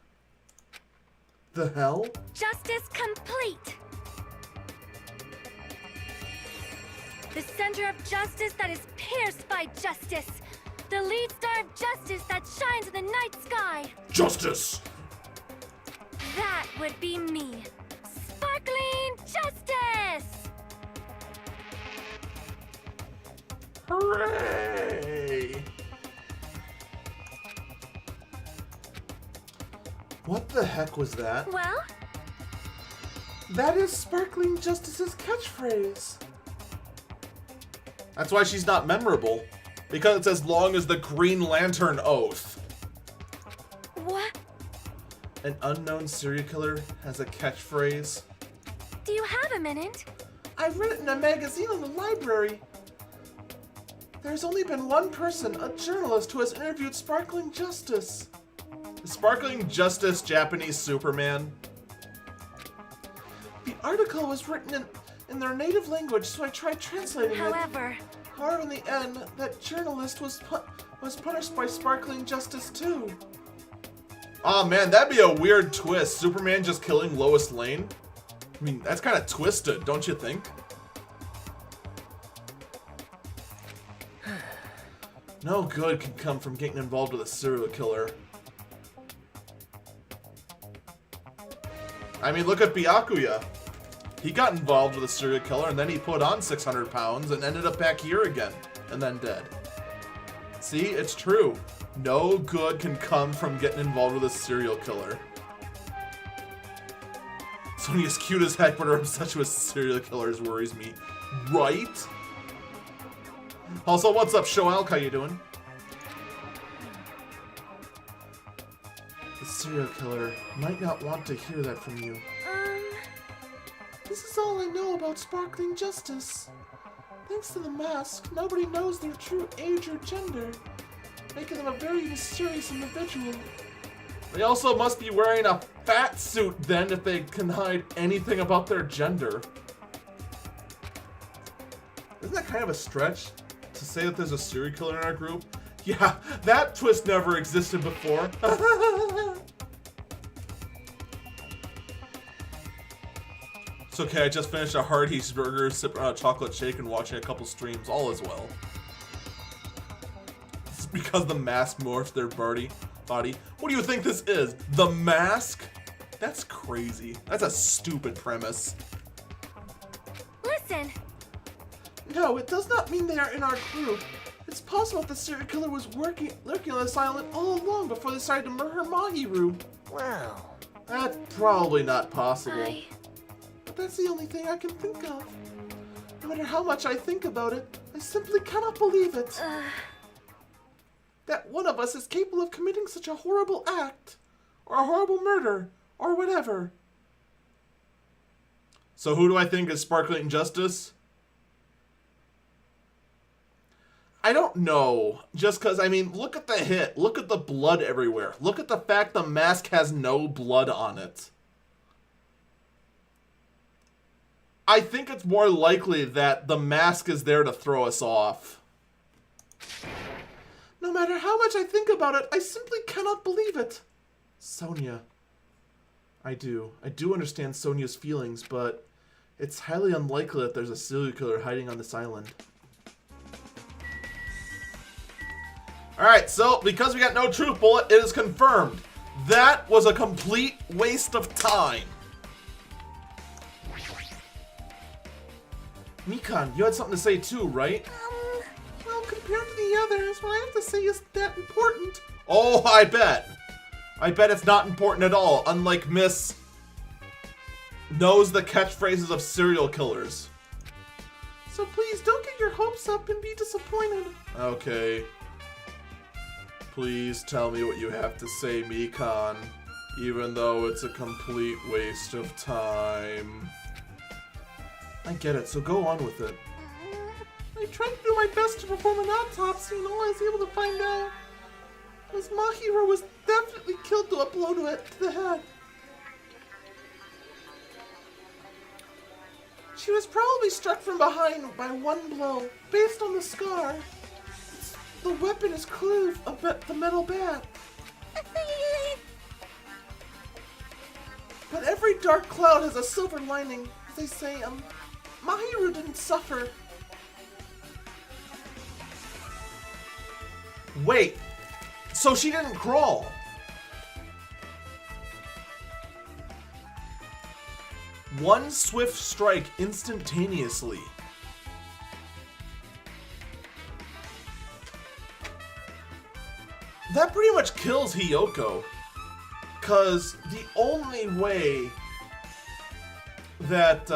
The hell? Justice complete. The center of justice that is pierced by justice. The lead star of justice that shines in the night sky. Justice! That would be me. Sparkling justice! Hooray! What the heck was that? Well, That is Sparkling Justice's catchphrase. That's why she's not memorable. Because it's as long as the Green Lantern Oath. what? An unknown serial killer has a catchphrase. Do you have a minute? I read it in a magazine in the library. There's only been one person, a journalist, who has interviewed Sparkling Justice. Is Sparkling Justice Japanese Superman? The article was written in their native language, so I tried translating it. However, However, in the end, that journalist was punished by Sparkling Justice too. Oh man, that'd be a weird twist. Superman just killing Lois Lane? I mean, that's kind of twisted, don't you think? No good can come from getting involved with a serial killer. I mean, look at Byakuya. He got involved with a serial killer and then he put on 600 pounds and ended up back here again and then dead. See, it's true. No good can come from getting involved with a serial killer. Sonia's cute as heck, but her obsession with serial killers worries me. Right? Also, what's up, Shoalk? How you doing? The serial killer might not want to hear that from you. This is all I know about Sparkling Justice. Thanks to the mask, nobody knows their true age or gender, making them a very mysterious individual. They also must be wearing a fat suit then if they can hide anything about their gender. Isn't that kind of a stretch to say that there's a serial killer in our group? Yeah, that twist never existed before. It's okay, I just finished a Hardee's burger, sipping on a chocolate shake, and watching a couple streams. All is well. It's because the mask morphed their body. What do you think this is? The Mask? That's crazy. That's a stupid premise. listen. No, it does not mean they are in our group. It's possible that the serial killer was lurking on this island all along before they decided to murder Mahiru. Well, That's probably not possible. I... But that's the only thing I can think of. No matter how much I think about it, I simply cannot believe it. That one of us is capable of committing such a horrible act, or a horrible murder, or whatever. So who do I think is Sparkling Justice? I don't know. Just because, I mean, look at the hit. Look at the blood everywhere. Look at the fact the mask has no blood on it. I think it's more likely that the mask is there to throw us off. No matter how much I think about it, I simply cannot believe it. Sonia. I do understand Sonia's feelings, but it's highly unlikely that there's a serial killer hiding on this island. Alright, so because we got no truth bullet, it is confirmed. That was a complete waste of time. Mikan, you had something to say too, right? Well, compared to the others, what I have to say isn't that important. Oh, I bet. I bet it's not important at all, unlike Miss knows the catchphrases of serial killers. So please, don't get your hopes up and be disappointed. Okay. Please tell me what you have to say, Mikan, even though it's a complete waste of time. I get it, so go on with it. I tried to do my best to perform an autopsy, and all I was able to find out Miss Mahiro was definitely killed to a blow to the head. She was probably struck from behind by one blow, based on the scar. The weapon is clearly the metal bat. But every dark cloud has a silver lining, as they say. Mahiro didn't suffer. Wait, so she didn't crawl? One swift strike instantaneously. That pretty much kills Hiyoko. Cause the only way that,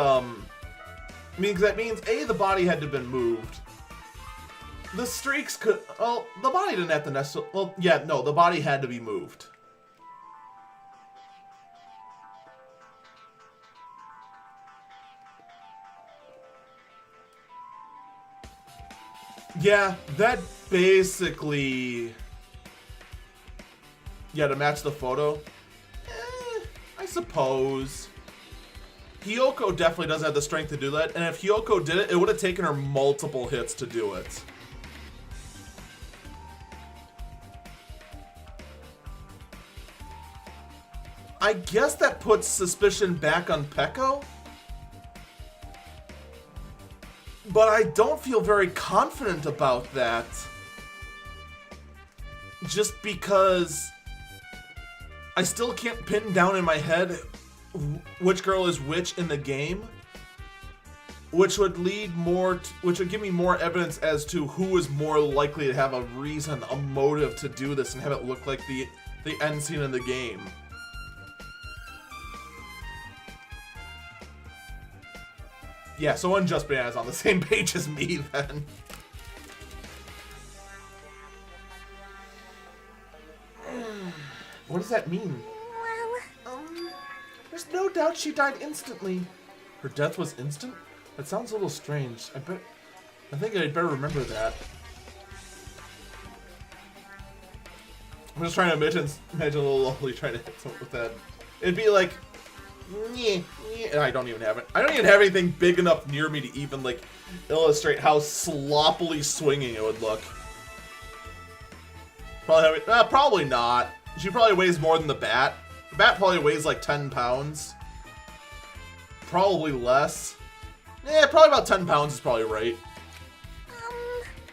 means that means A, the body had to have been moved. The streaks could, well, the body didn't have to necessarily, well, yeah, no, the body had to be moved. Yeah, that basically... Yeah, to match the photo? I suppose. Hiyoko definitely doesn't have the strength to do that, and if Hiyoko did it, it would have taken her multiple hits to do it. I guess that puts suspicion back on Peko? But I don't feel very confident about that. Just because I still can't pin down in my head which girl is which in the game. Which would lead more, which would give me more evidence as to who is more likely to have a reason, a motive to do this and have it look like the end scene in the game. Yeah, so Unjust Banana's on the same page as me, then. What does that mean? Well, There's no doubt she died instantly. Her death was instant? That sounds a little strange. I think I'd better remember that. I'm just trying to imagine a little Lolly trying to hit something with that. It'd be like... I don't even have it. I don't even have anything big enough near me to even, like, illustrate how sloppily swinging it would look. Probably not. She probably weighs more than the bat. The bat probably weighs like 10 pounds. Probably less. Yeah, probably about 10 pounds is probably right.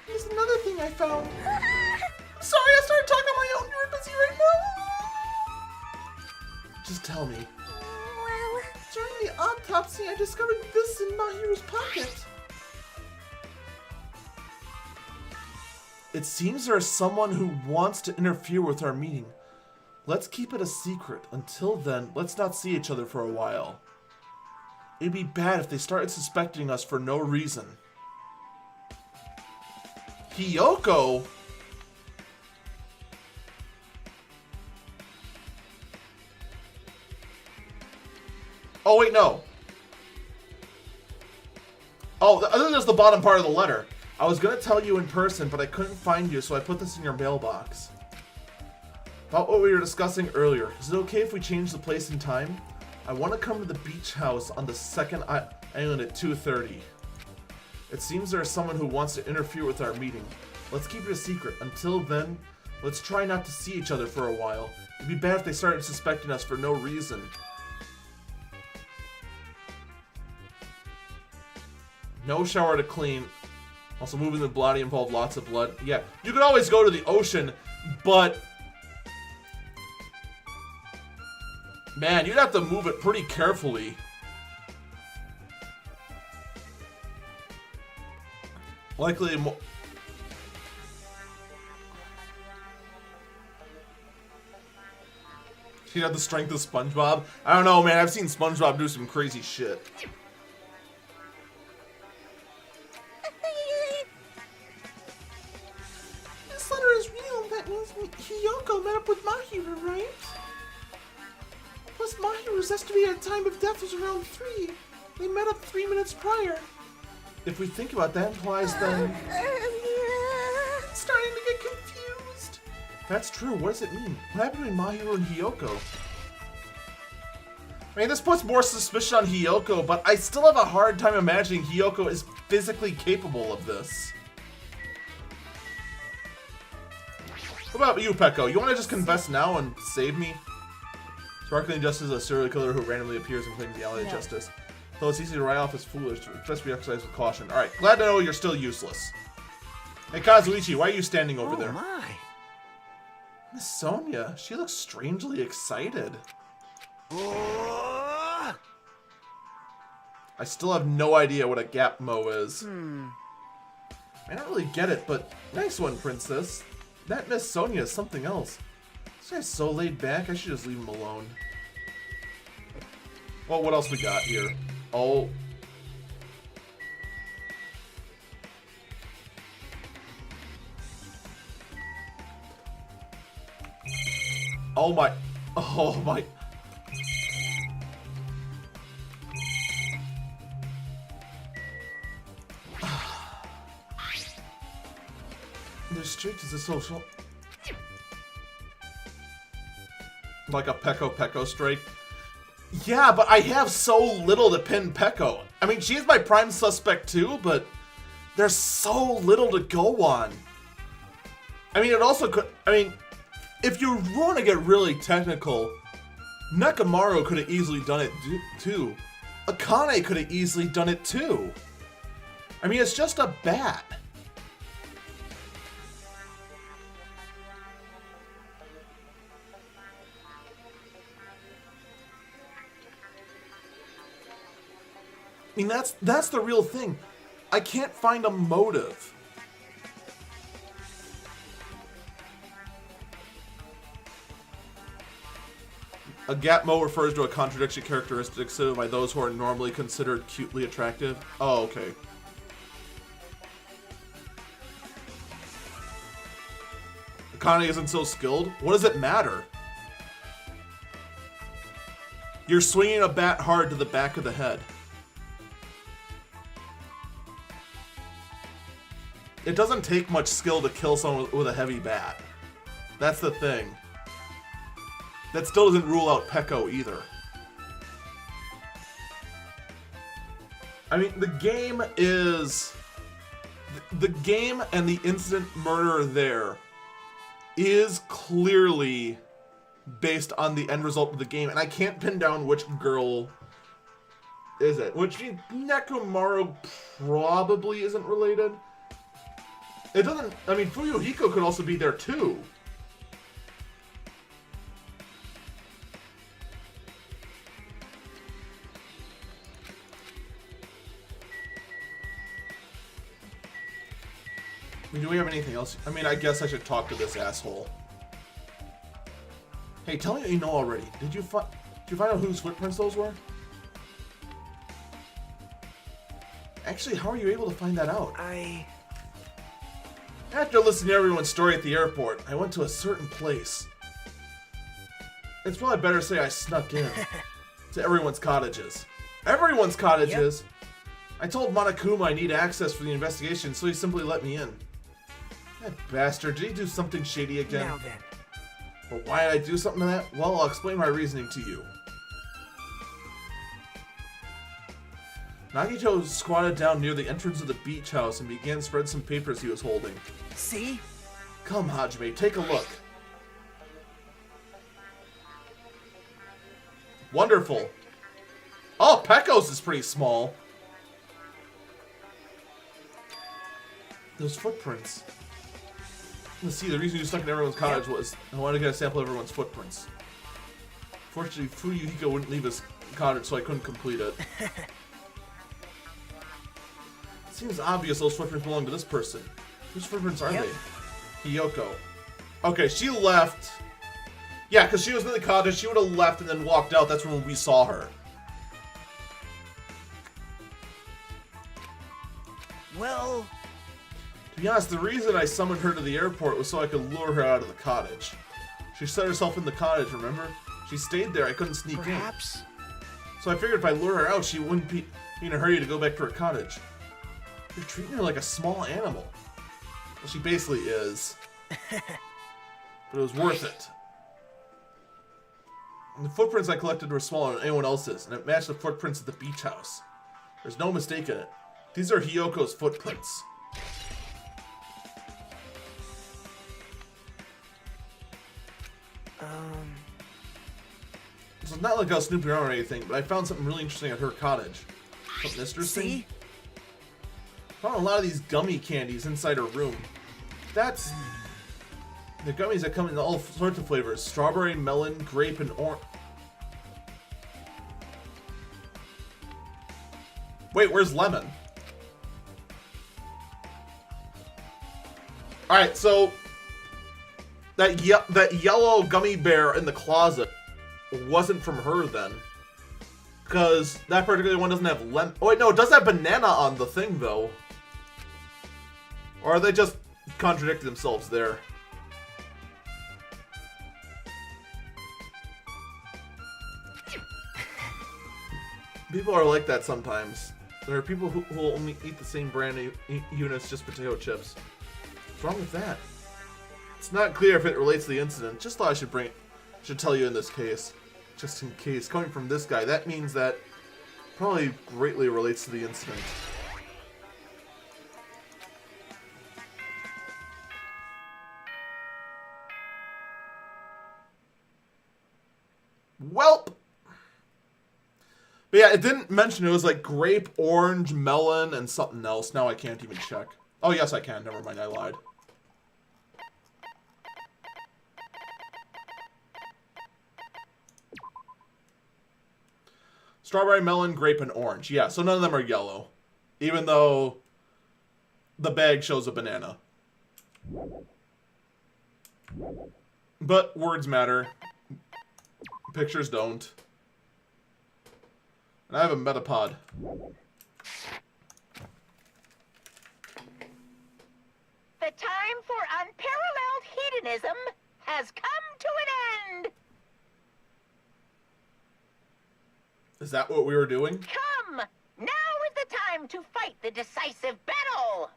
Here's another thing I found. I'm sorry, I started talking on my own. You're busy right now. Just tell me. well, During the autopsy, I discovered this in Mahiru's pocket. It seems there is someone who wants to interfere with our meeting. Let's keep it a secret. Until then, let's not see each other for a while. It'd be bad if they started suspecting us for no reason. Hiyoko? Oh, wait, no. Oh, I think that's the bottom part of the letter. I was going to tell you in person, but I couldn't find you, so I put this in your mailbox. About what we were discussing earlier. Is it okay if we change the place and time? I want to come to the beach house on the second island at 2:30. It seems there is someone who wants to interfere with our meeting. Let's keep it a secret. Until then, let's try not to see each other for a while. It'd be bad if they started suspecting us for no reason. No shower to clean. Also, moving the body involved lots of blood. Yeah, you could always go to the ocean, but... Man, you'd have to move it pretty carefully. Likely more... She'd have the strength of SpongeBob. I don't know, man. I've seen SpongeBob do some crazy shit. This letter is real. That means Hiyoko met up with Mahiro, right? Plus, Mahiro's estimated time of death was around 3. They met up 3 minutes prior. If we think about that, implies then... I'm starting to get confused. That's true. What does it mean? What happened between Mahiru and Hiyoko? I mean, this puts more suspicion on Hiyoko, but I still have a hard time imagining Hiyoko is physically capable of this. What about you, Peko? You want to just confess now and save me? Sparkling Justice is a serial killer who randomly appears and claims the alley of justice. Though it's easy to write off as foolish, best be exercised with caution. Alright, glad to know you're still useless. Hey, Kazuichi, why are you standing over there? My. Miss Sonia, she looks strangely excited. I still have no idea what a Gapmo is. I don't really get it, but nice one, Princess. That Miss Sonia is something else. This guy's so laid back, I should just leave him alone. Well, what else we got here? Oh. Oh my. Oh my. The street is a social. Like a Peko strike. Yeah, but I have so little to pin Peko. I mean, she's my prime suspect too, but there's so little to go on. I mean, it also could. I mean, if you want to get really technical, Nekomaru could have easily done it too. Akane could have easily done it too. I mean, it's just a bat. I mean, that's the real thing. I can't find a motive. A Gapmo refers to a contradiction characteristic exhibited by those who are normally considered cutely attractive. Oh, okay. Akane isn't so skilled? What does it matter? You're swinging a bat hard to the back of the head. It doesn't take much skill to kill someone with a heavy bat. That's the thing. That still doesn't rule out Peko either. I mean, the game is... The game and the incident murder there is clearly based on the end result of the game, and I can't pin down which girl is it. Which Nekomaru probably isn't related. It doesn't... I mean, Fuyuhiko could also be there, too. I mean, do we have anything else? I mean, I guess I should talk to this asshole. Hey, tell me what you know already. Did you find out whose footprints those were? Actually, how are you able to find that out? After listening to everyone's story at the airport, I went to a certain place. It's probably better to say I snuck in to everyone's cottages. Everyone's cottages? Yep. I told Monokuma I need access for the investigation, so he simply let me in. That bastard, did he do something shady again? Now then. But why did I do something to that? Well, I'll explain my reasoning to you. Nagito squatted down near the entrance of the beach house and began to spread some papers he was holding. See? Come, Hajime, take a look. Wonderful. Oh, Peko's is pretty small. Those footprints. Let's see, the reason you stuck in everyone's cottage was I wanted to get a sample of everyone's footprints. Fortunately, Fuyuhiko wouldn't leave his cottage, so I couldn't complete it. Seems obvious those footprints belong to this person. Whose footprints are they? Hiyoko. Okay, she left. Yeah, because she was in the cottage. She would have left and then walked out. That's when we saw her. Well... To be honest, the reason I summoned her to the airport was so I could lure her out of the cottage. She set herself in the cottage, remember? She stayed there. I couldn't sneak in. So I figured if I lure her out, she wouldn't be in a hurry to go back to her cottage. You're treating her like a small animal. Well, she basically is. but it was worth it. And the footprints I collected were smaller than anyone else's, and it matched the footprints at the beach house. There's no mistake in it. These are Hiyoko's footprints. So it's not like I was snooping around or anything, but I found something really interesting at her cottage. Something interesting? See? Found a lot of these gummy candies inside her room. That's... The gummies that come in all sorts of flavors. Strawberry, melon, grape, and orange. Wait, where's lemon? Alright, so... That yellow gummy bear in the closet wasn't from her then. Because that particular one doesn't have lemon. Oh wait, no, it does have banana on the thing though. Or are they just contradicting themselves there? People are like that sometimes. There are people who will only eat the same brand of units, just potato chips. What's wrong with that? It's not clear if it relates to the incident. Just thought I should tell you in this case. Just in case. Coming from this guy, that means that probably greatly relates to the incident. Welp! But yeah, it didn't mention it was like grape, orange, melon, and something else. Now I can't even check. Oh, yes, I can. Never mind, I lied. Strawberry, melon, grape, and orange. Yeah, so none of them are yellow. Even though the bag shows a banana. But words matter. Pictures don't. And I have a Metapod. The time for unparalleled hedonism has come to an end. Is that what we were doing? Come! Now is the time to fight the decisive battle.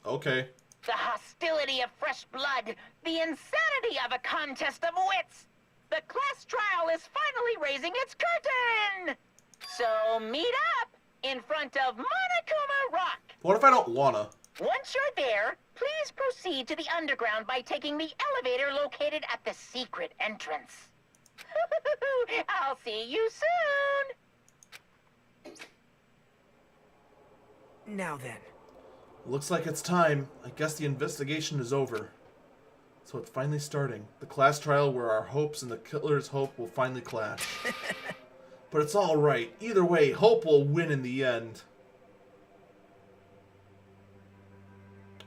Okay. The hostility of fresh blood, the insanity of a contest of wits. The class trial is finally raising its curtain. So meet up in front of Monokuma Rock. What if I don't wanna? Once you're there, please proceed to the underground by taking the elevator located at the secret entrance. I'll see you soon. Now then. Looks like it's time. I guess the investigation is over. So it's finally starting. The class trial where our hopes and the killer's hope will finally clash. But it's alright. Either way, hope will win in the end.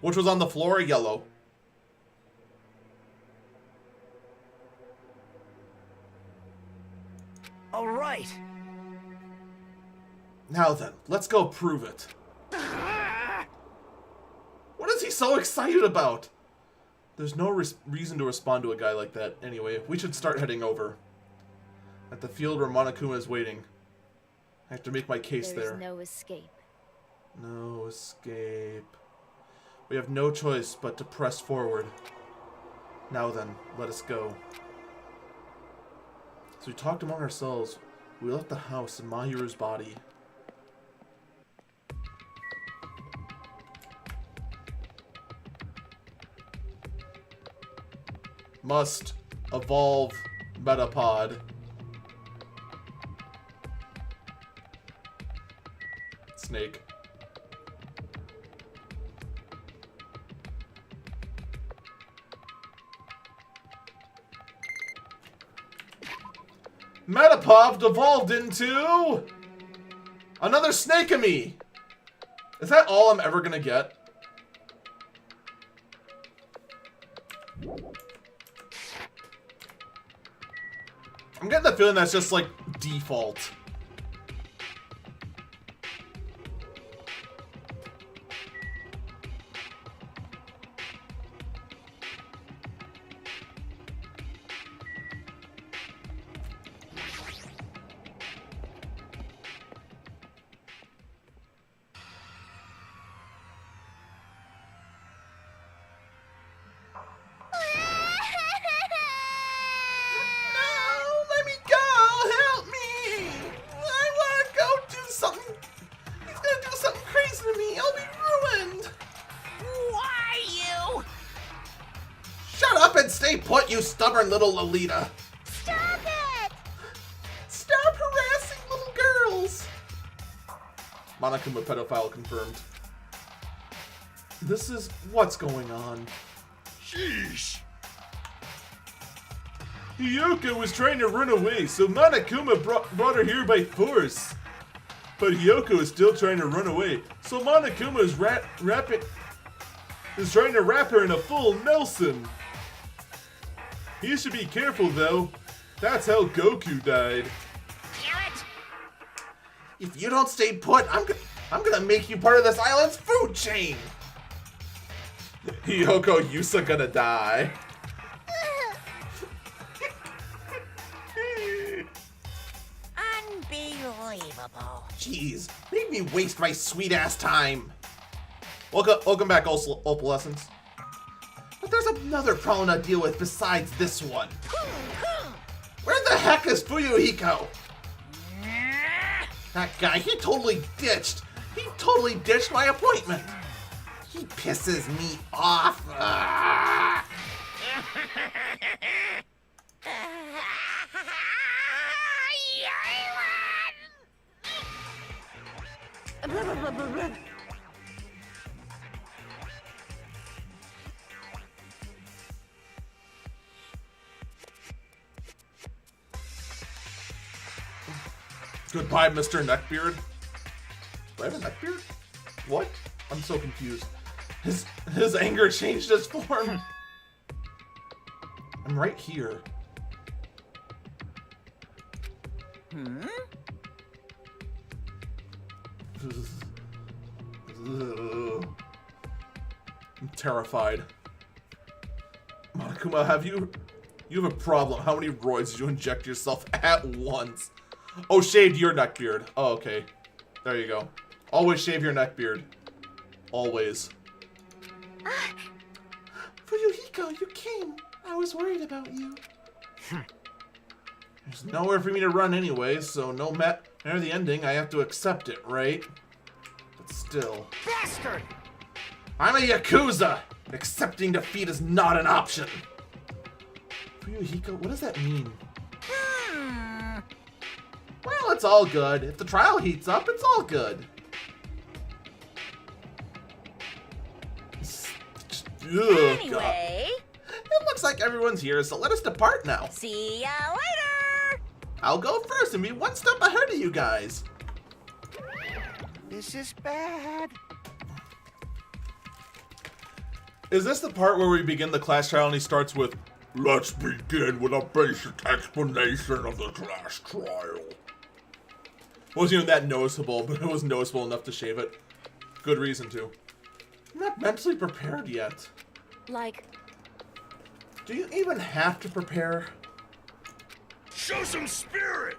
Which was on the floor? Yellow. All right. Now then, let's go prove it. What is he so excited about? There's no reason to respond to a guy like that. Anyway, we should start heading over. At the field where Monokuma is waiting. I have to make my case there. There's no escape. No escape. We have no choice but to press forward. Now then, let us go. So we talked among ourselves. We left the house in Mahiru's body. Must evolve Metapod. Snake. Metapod devolved into another Snake-a-me. Is that all I'm ever gonna get? I'm getting the feeling that's just like default. you stubborn little Lolita. Stop it! Stop harassing little girls. Monokuma pedophile confirmed. This is what's going on. Sheesh. Hiyoko was trying to run away, so Monokuma brought her here by force. But Hiyoko is still trying to run away, so Monokuma is trying to wrap her in a full Nelson. He should be careful though. That's how Goku died. Damn it! If you don't stay put, I'm gonna make you part of this island's food chain. Hiyoko Yusa gonna die. Unbelievable. Jeez, made me waste my sweet ass time. Welcome back, Opalescence. But there's another problem to deal with besides this one. Where the heck is Fuyuhiko? That guy, he totally ditched my appointment. He pisses me off. Ah. Goodbye, Mr. Neckbeard. Do I have a neckbeard? What? I'm so confused. His anger changed his form. I'm right here. I'm terrified. Monokuma, you have a problem. How many roids did you inject yourself at once? Oh, shaved your neckbeard. Oh, okay. There you go. Always shave your neckbeard. Always. Fuyuhiko, you came. I was worried about you. There's nowhere for me to run anyway, so no matter the ending, I have to accept it, right? But still. Bastard! I'm a Yakuza! Accepting defeat is not an option. Fuyuhiko, what does that mean? Well, it's all good. If the trial heats up, it's all good. Ugh, Anyway, it looks like everyone's here, so let us depart now. see ya later! I'll go first and be one step ahead of you guys. This is bad. Is this the part where we begin the class trial and he starts with, "Let's begin with a basic explanation of the class trial"? Wasn't even that noticeable, but it was noticeable enough to shave it. Good reason to. I'm not mentally prepared yet. Like, Do you even have to prepare? Show some spirit!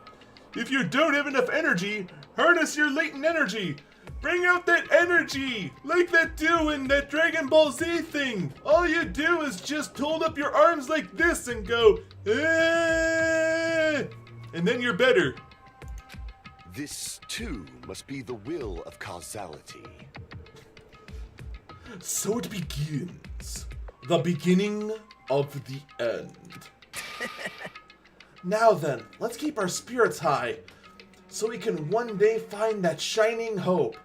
If you don't have enough energy, harness your latent energy. Bring out that energy, like that do in that Dragon Ball Z thing. All you do is just hold up your arms like this and go, "Eh," and then you're better. This, too, must be the will of causality. So it begins. The beginning of the end. Now then, let's keep our spirits high, so we can one day find that shining hope.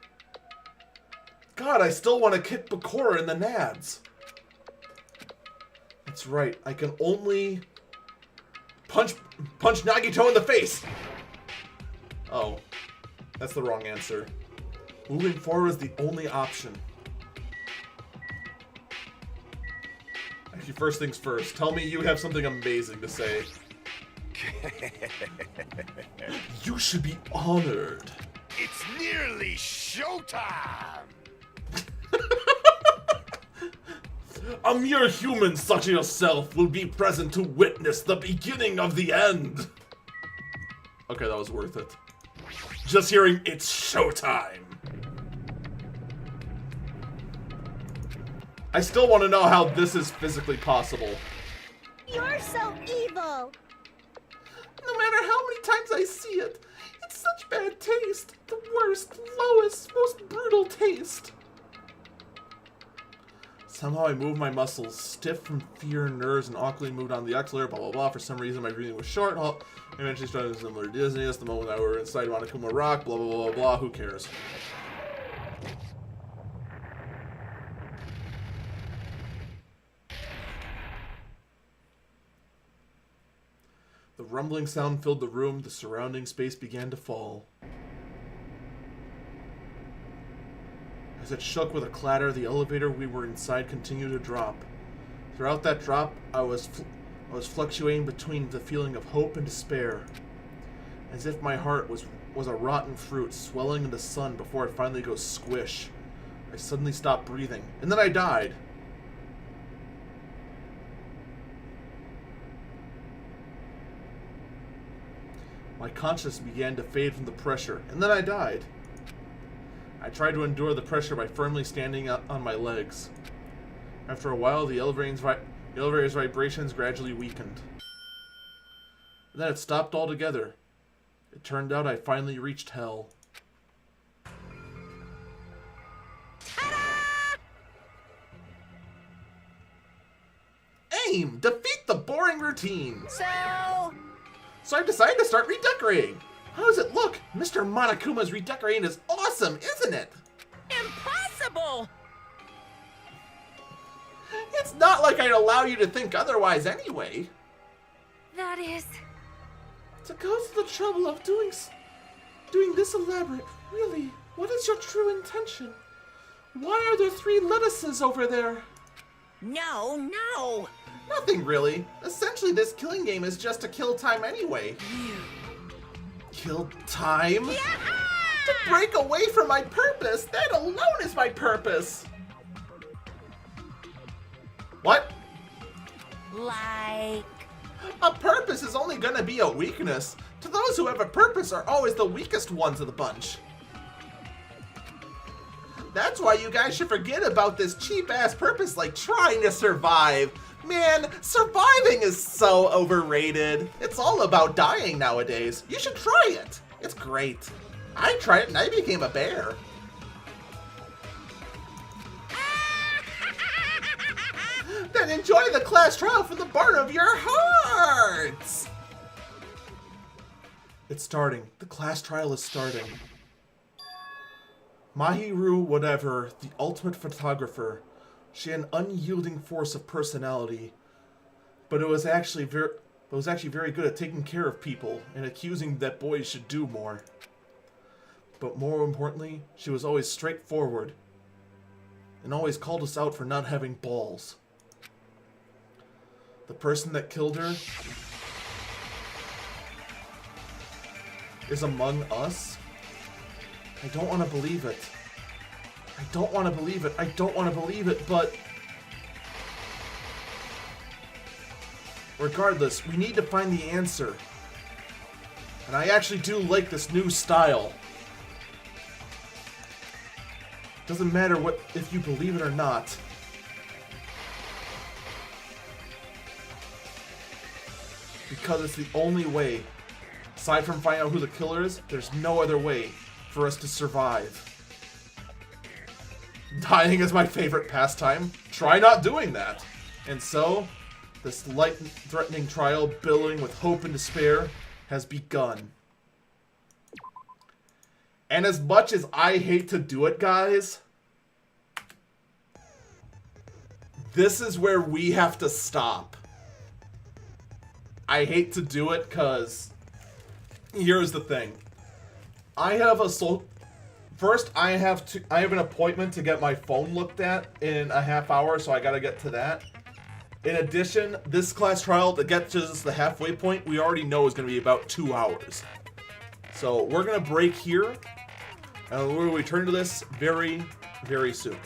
God, I still want to kick Bakura in the nads. That's right, I can only punch Nagito in the face. Oh, that's the wrong answer. Moving forward is the only option. Actually, first things first, tell me you have something amazing to say. You should be honored. It's nearly showtime! A mere human such as yourself will be present to witness the beginning of the end. Okay, that was worth it. Just hearing it's showtime. I still want to know how this is physically possible. you're so evil! No matter how many times I see it, it's such bad taste. The worst, lowest, most brutal taste. Somehow I moved my muscles, stiff from fear and nerves, and awkwardly moved on the accelerator, blah, blah, blah. For some reason, my breathing was short. I eventually started similar to dizziness the moment I were inside Monokuma Rock, blah, blah, blah, blah, blah. Who cares? The rumbling sound filled the room. The surrounding space began to fall. As it shook with a clatter, the elevator we were inside continued to drop. Throughout that drop, I was fluctuating between the feeling of hope and despair, as if my heart was a rotten fruit swelling in the sun before it finally goes squish. I suddenly stopped breathing, and then I died. My consciousness began to fade from the pressure, and then I died. I tried to endure the pressure by firmly standing up on my legs. After a while, the elevator's vibrations gradually weakened. And then it stopped altogether. It turned out I finally reached hell. Aim! Defeat the boring routine! So I decided to start redecorating. How does it look? Mr. Monokuma's redecorating is awesome, isn't it? Impossible! It's not like I'd allow you to think otherwise anyway. That is... To go to the trouble of doing this elaborate, really, what is your true intention? Why are there 3 lettuces over there? No. Nothing really. Essentially, this killing game is just to kill time anyway. Kill time? Yeah! To break away from my purpose! That alone is my purpose! What? Like... A purpose is only gonna be a weakness. To those who have a purpose are always the weakest ones of the bunch. That's why you guys should forget about this cheap-ass purpose like trying to survive. Man, surviving is so overrated. It's all about dying nowadays. You should try it. It's great. I tried it and I became a bear. Then enjoy the class trial for the barn of your hearts! It's starting. The class trial is starting. Mahiru whatever, the ultimate photographer. She had an unyielding force of personality, but it was actually very good at taking care of people and accusing that boys should do more. But more importantly, she was always straightforward and always called us out for not having balls. The person that killed her is among us? I don't want to believe it. I don't want to believe it. I don't want to believe it, but... Regardless, we need to find the answer. And I actually do like this new style. Doesn't matter if you believe it or not. Because it's the only way. Aside from finding out who the killer is, there's no other way for us to survive. Dying is my favorite pastime. Try not doing that. And so, this life-threatening trial, billowing with hope and despair, has begun. And as much as I hate to do it, guys, this is where we have to stop. I hate to do it because here's the thing. First, I have an appointment to get my phone looked at in a half hour, so I gotta get to that. In addition, this class trial, to get to the halfway point, we already know is gonna be about 2 hours. So we're gonna break here, and we'll return to this very, very soon.